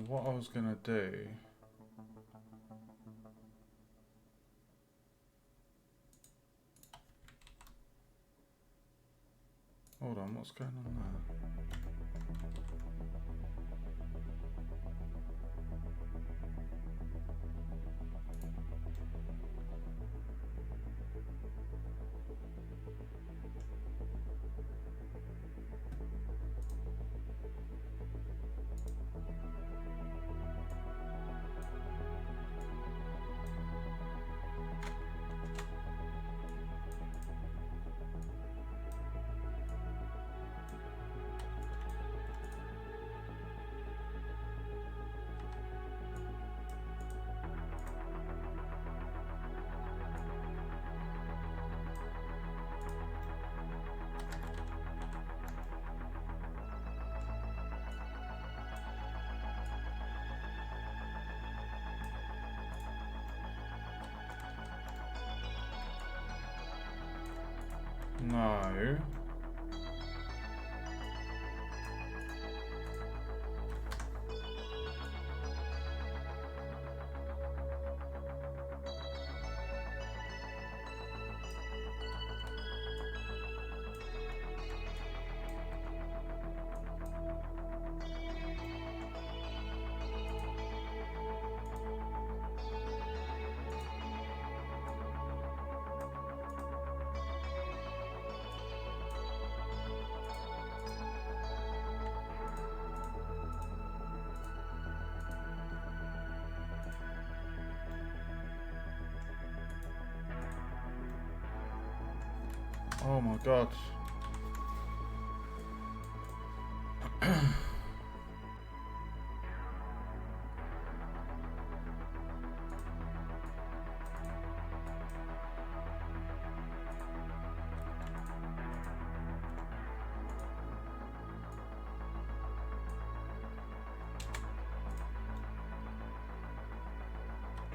What I was gonna do. Hold on, what's going on there? No. Oh my god.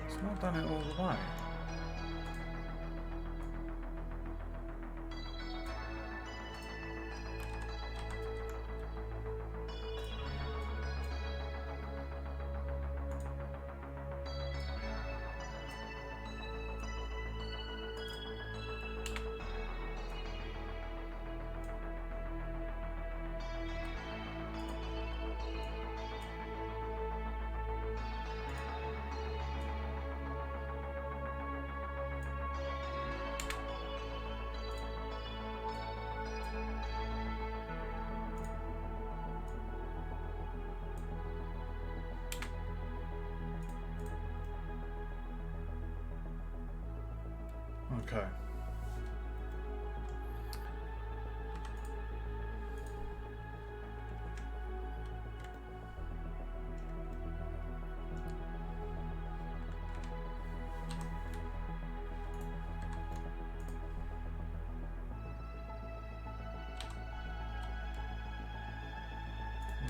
It's not done it all the way. Okay.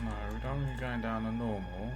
No, we don't want you going down a normal.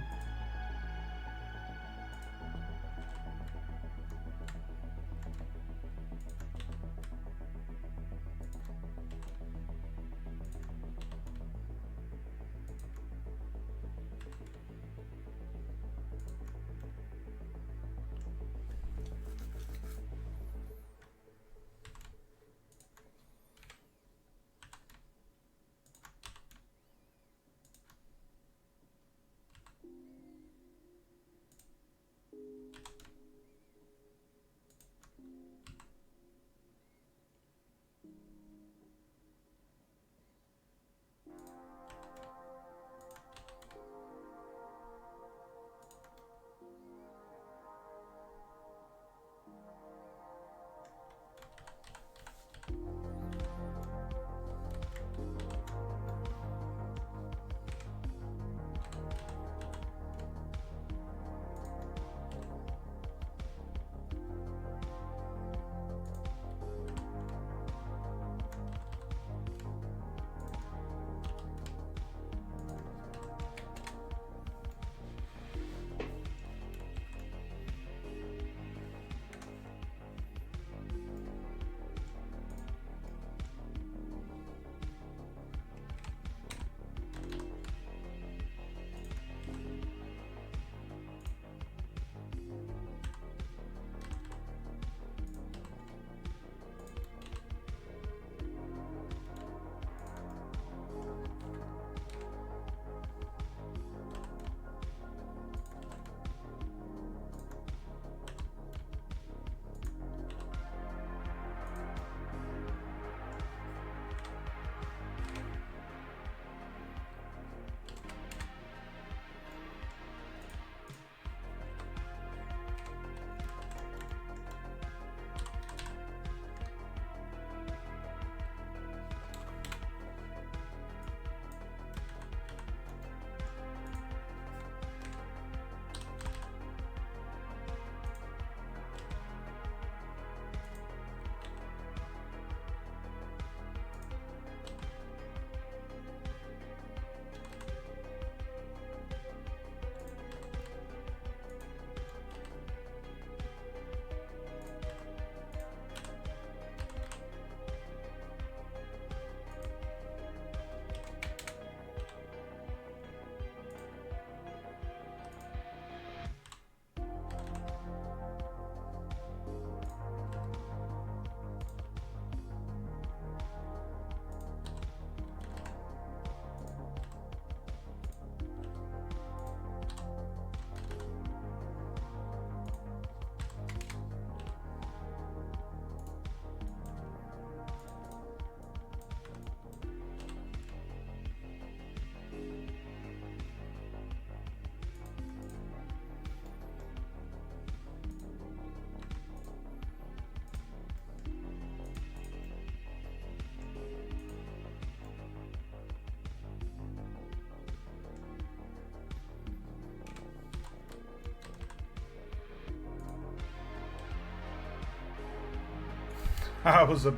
That was a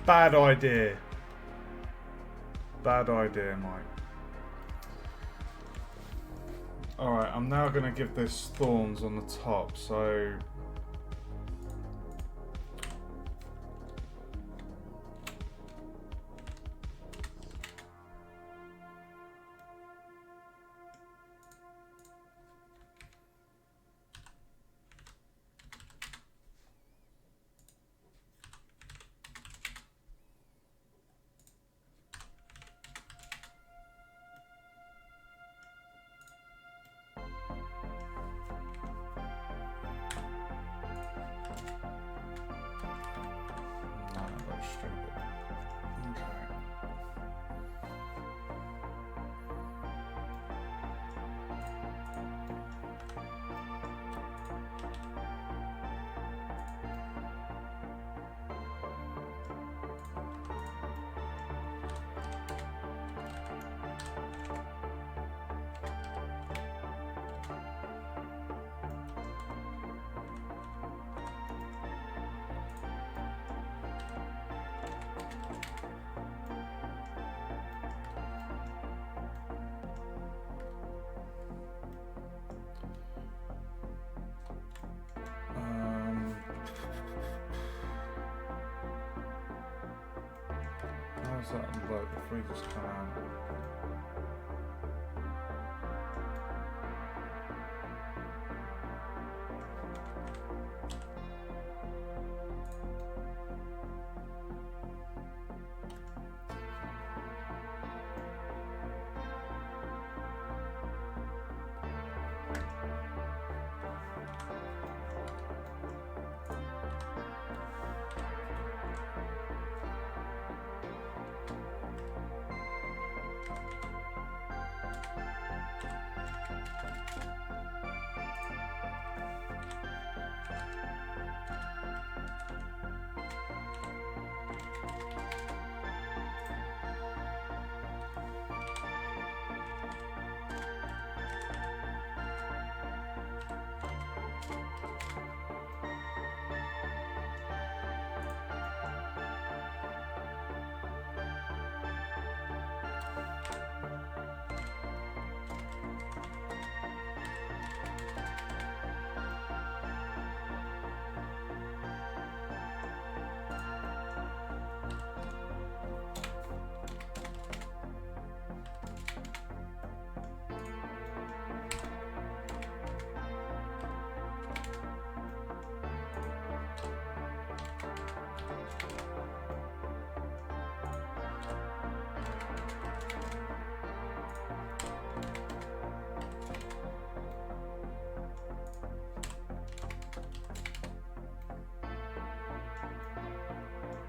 bad idea. Bad idea, Mike. Alright, I'm now going to give this thorns on the top, so... how's that look if we just come out?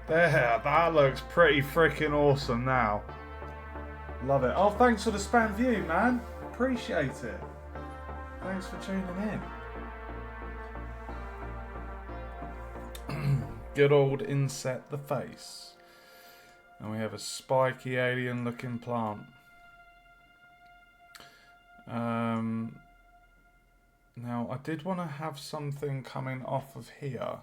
There, that looks pretty freaking awesome now. Love it. Oh, thanks for the spam view, man. Appreciate it. Thanks for tuning in. Good old Inset the Face. And we have a spiky alien looking plant. Now, I did want to have something coming off of here.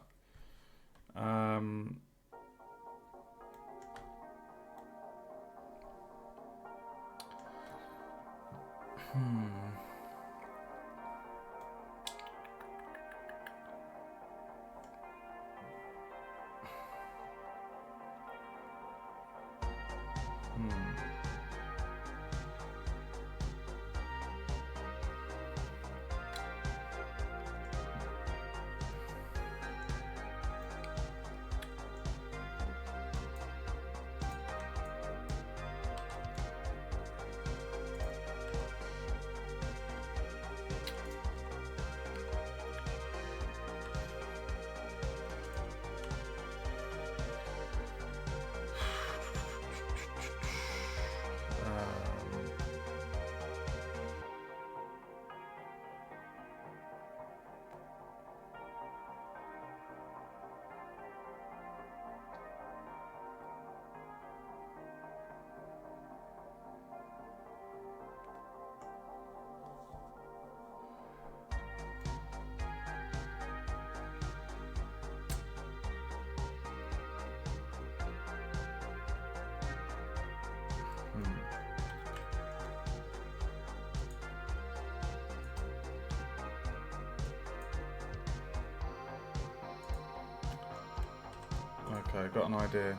Okay, got an idea.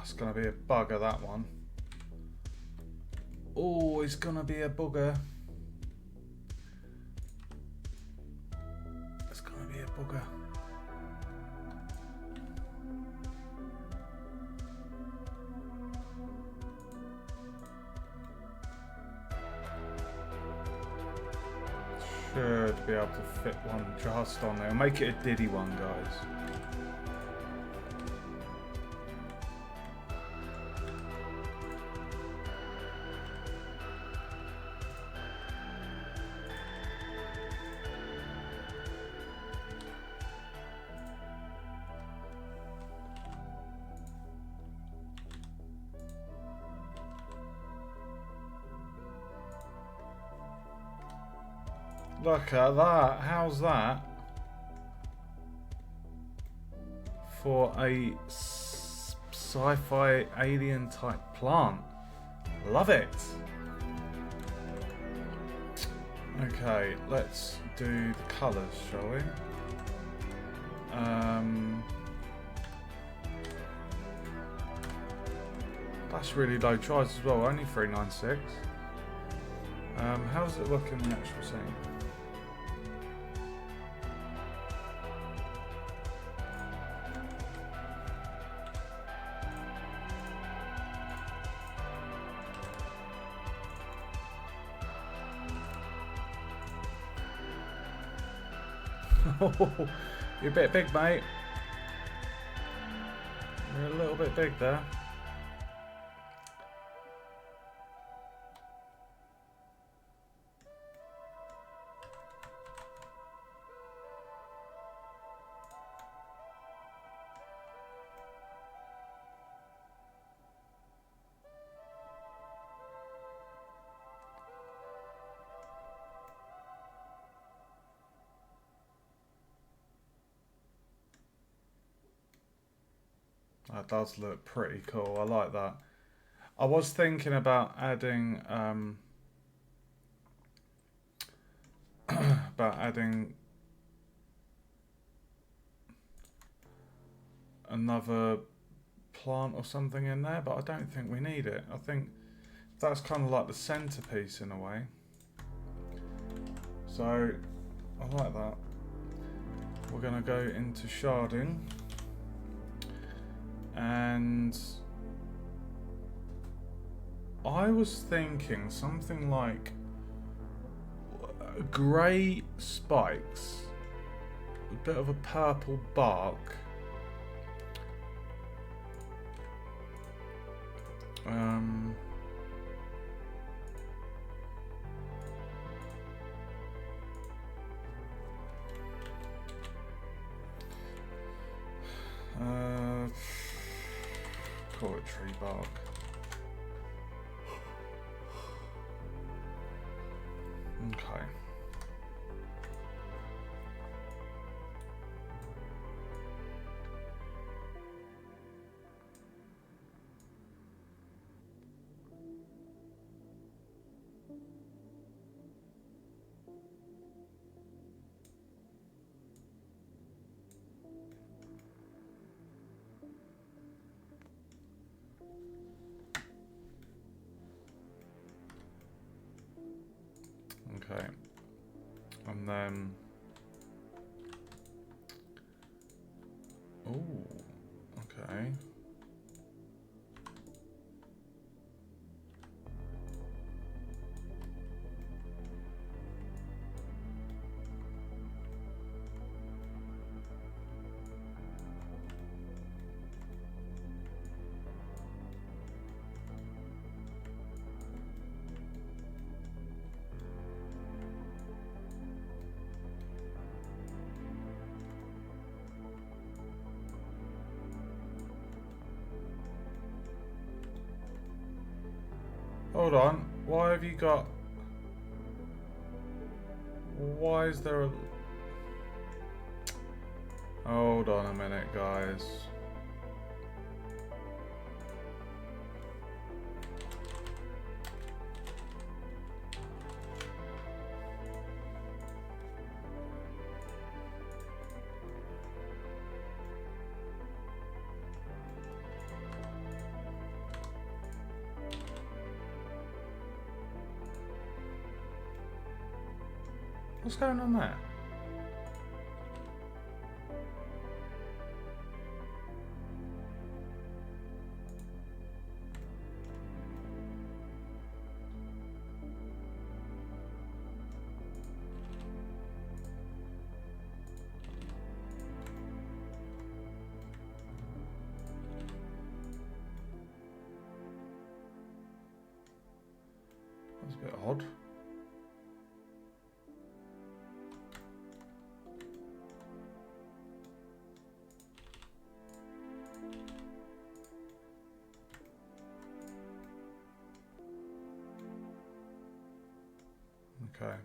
it's going to be a bugger, that one. Oh, it's going to be a bugger. It's going to be a bugger. Should be able to fit one just on there. Make it a diddy one, guys. Look at that. How's that? For a sci-fi alien type plant. Love it. Okay, let's do the colours, shall we? That's really low tries as well, only 396. How's it look in the actual scene? You're a bit big, mate. You're a little bit big there. That does look pretty cool. I like that. I was thinking about adding another plant or something in there, but I don't think we need it. I think that's kind of like the centerpiece in a way. So I like that. We're going to go into sharding. And I was thinking something like grey spikes, a bit of a purple bark, call it tree bark. Okay. Okay, and then, oh, okay. Hold on, why have you got... Why is there a... Hold on a minute, guys. What's going on there? That's a bit odd. Okay.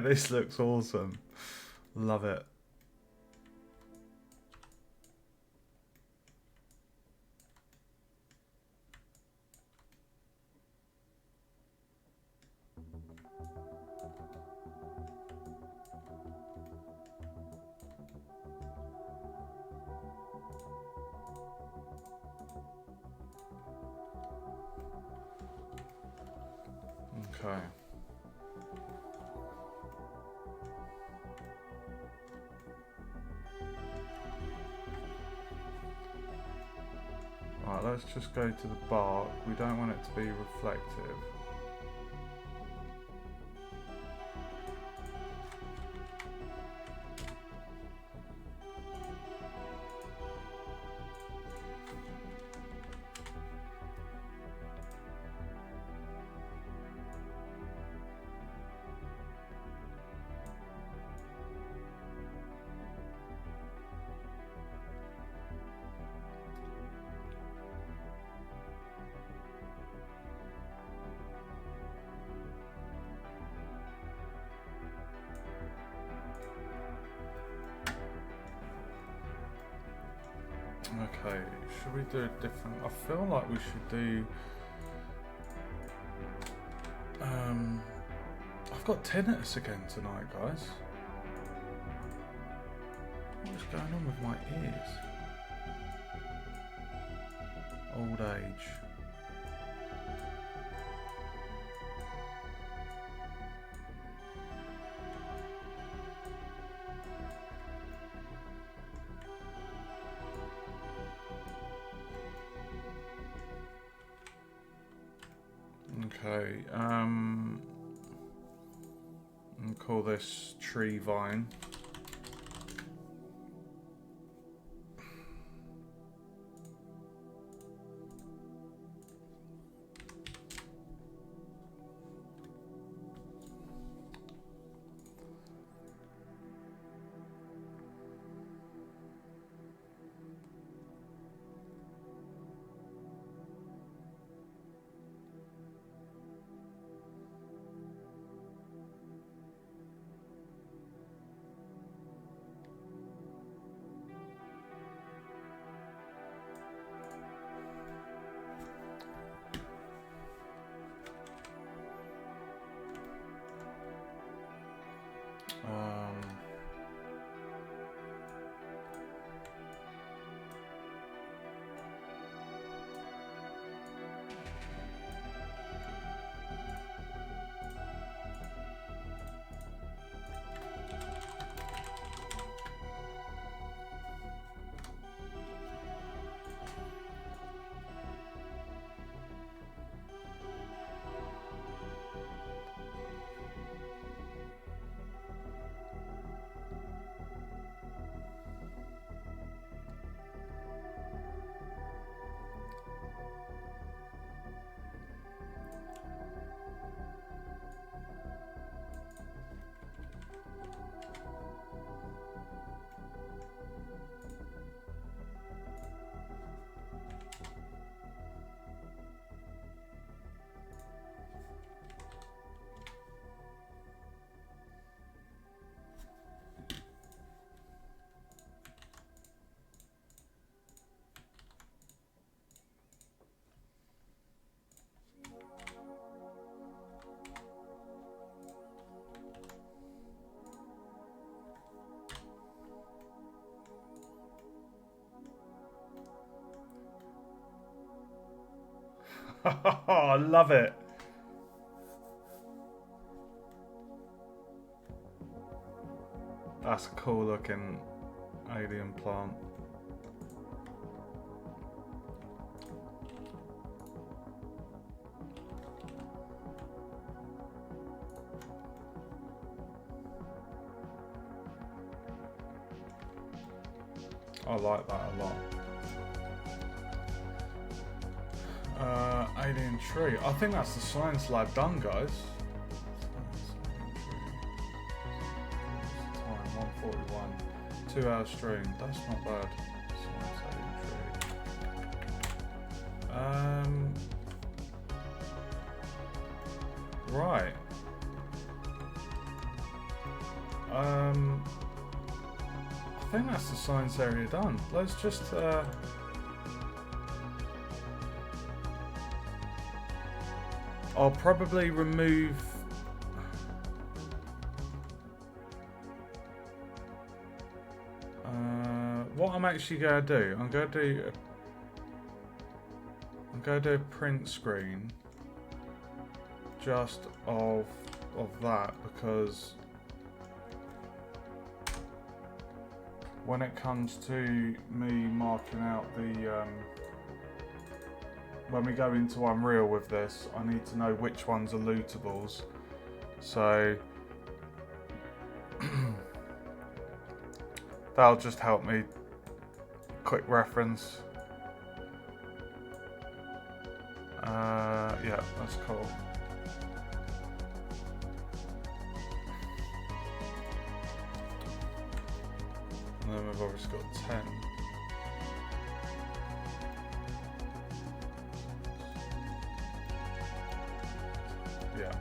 This looks awesome. Love it. Okay. Right, let's just go to the bark. We don't want it to be reflective. Okay, should we do a different? I feel like we should do. I've got tinnitus again tonight, guys. What's going on with my ears? Old age. Okay, I'll call this tree vine. I love it. That's a cool looking alien plant. I like that a lot. Alien tree. I think that's the science lab done, guys. Time 1:41. 2 hour stream. That's not bad. Science alien tree. Right. I think that's the science area done. Let's just I'll probably remove what I'm actually gonna do. I'm gonna do a print screen just of that, because when it comes to me marking out the when we go into Unreal with this, I need to know which ones are lootables. So that'll just help me. Quick reference. Yeah, that's cool. And then we've obviously got 10. Yeah.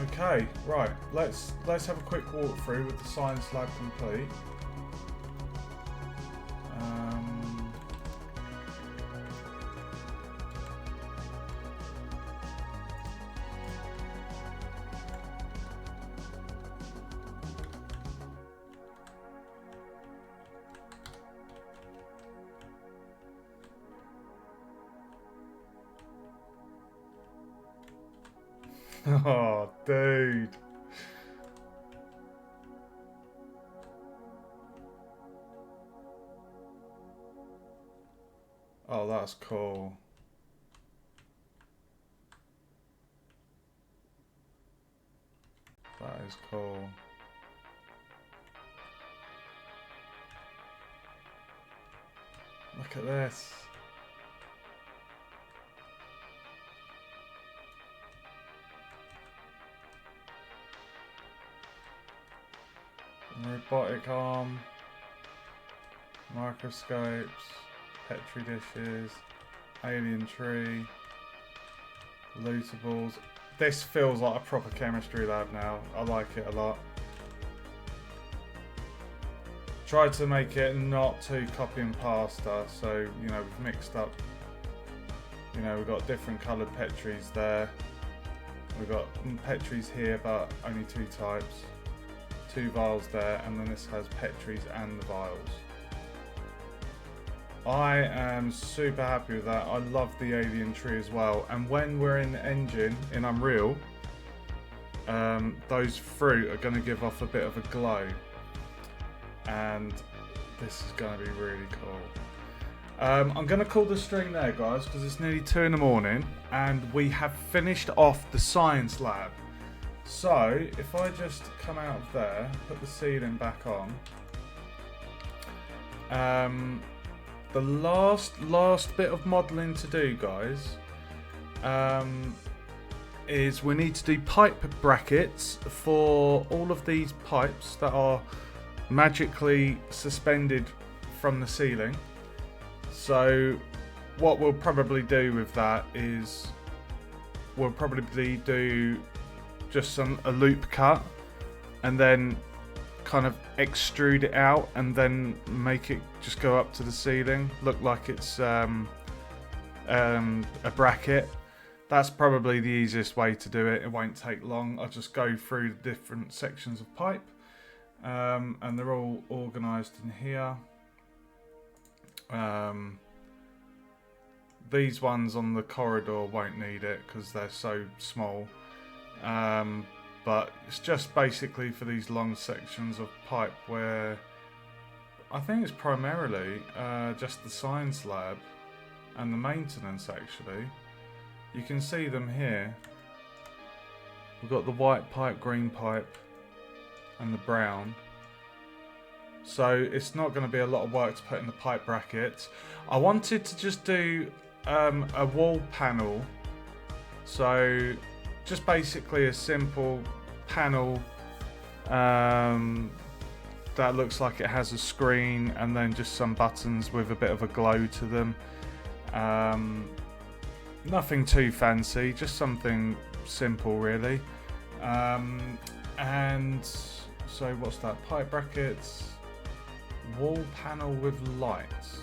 Okay, right. Let's have a quick walkthrough with the science lab complete. Oh, dude. Oh, that's cool. That is cool. Look at this. Robotic arm, microscopes, petri dishes, alien tree, lootables. This feels like a proper chemistry lab now. I like it a lot. Tried to make it not too copy and pasta, so you know we've mixed up. You know, we've got different coloured petris there. We've got petris here, but only 2 types. 2 vials there, and then this has petris and the vials. I am super happy with that. I love the alien tree as well, and when we're in the engine in Unreal, those fruit are going to give off a bit of a glow, and this is going to be really cool. I'm going to call the stream there, guys, because it's nearly 2 in the morning and we have finished off the science lab. So if I just come out of there, put the ceiling back on, the last bit of modelling to do, guys, is we need to do pipe brackets for all of these pipes that are magically suspended from the ceiling. So what we'll probably do with that is we'll probably do just a loop cut and then kind of extrude it out and then make it just go up to the ceiling, look like it's a bracket. That's probably the easiest way to do it. It won't take long. I'll just go through the different sections of pipe, and they're all organised in here. These ones on the corridor won't need it because they're so small. But it's just basically for these long sections of pipe where I think it's primarily just the science lab and the maintenance actually. You can see them here. We've got the white pipe, green pipe and the brown. So it's not going to be a lot of work to put in the pipe brackets. I wanted to just do a wall panel. So just basically a simple panel that looks like it has a screen and then just some buttons with a bit of a glow to them. Nothing too fancy, just something simple really. And so what's that? Pipe brackets, wall panel with lights.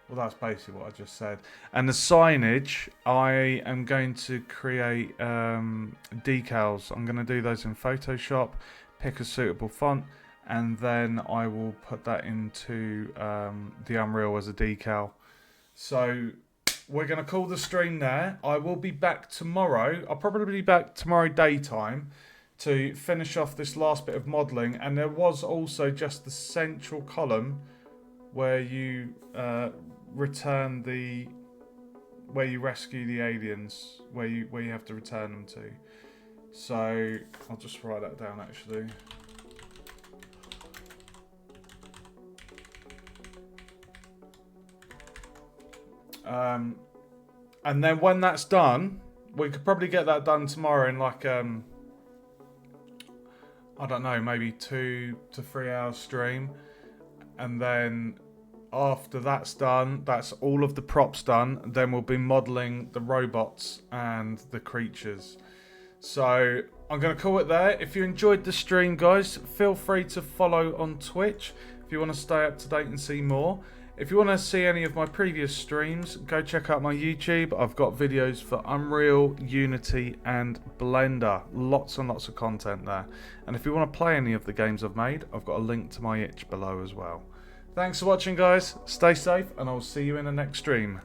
Well, that's basically what I just said. And the signage, I am going to create decals. I'm going to do those in Photoshop, pick a suitable font, and then I will put that into the Unreal as a decal. So we're going to call the stream there. I will be back tomorrow. I'll probably be back tomorrow daytime to finish off this last bit of modelling. And there was also just the central column where you return where you rescue the aliens, where you have to return them to. So I'll just write that down actually. And then when that's done, we could probably get that done tomorrow in like I don't know, maybe 2 to 3 hours stream. And then after that's done, that's all of the props done, then we'll be modelling the robots and the creatures. So I'm going to call it there. If you enjoyed the stream, guys, feel free to follow on Twitch if you want to stay up to date and see more. If you want to see any of my previous streams, go check out my YouTube. I've got videos for Unreal, Unity and Blender. Lots and lots of content there. And if you want to play any of the games I've made, I've got a link to my itch below as well. Thanks for watching, guys. Stay safe and I'll see you in the next stream.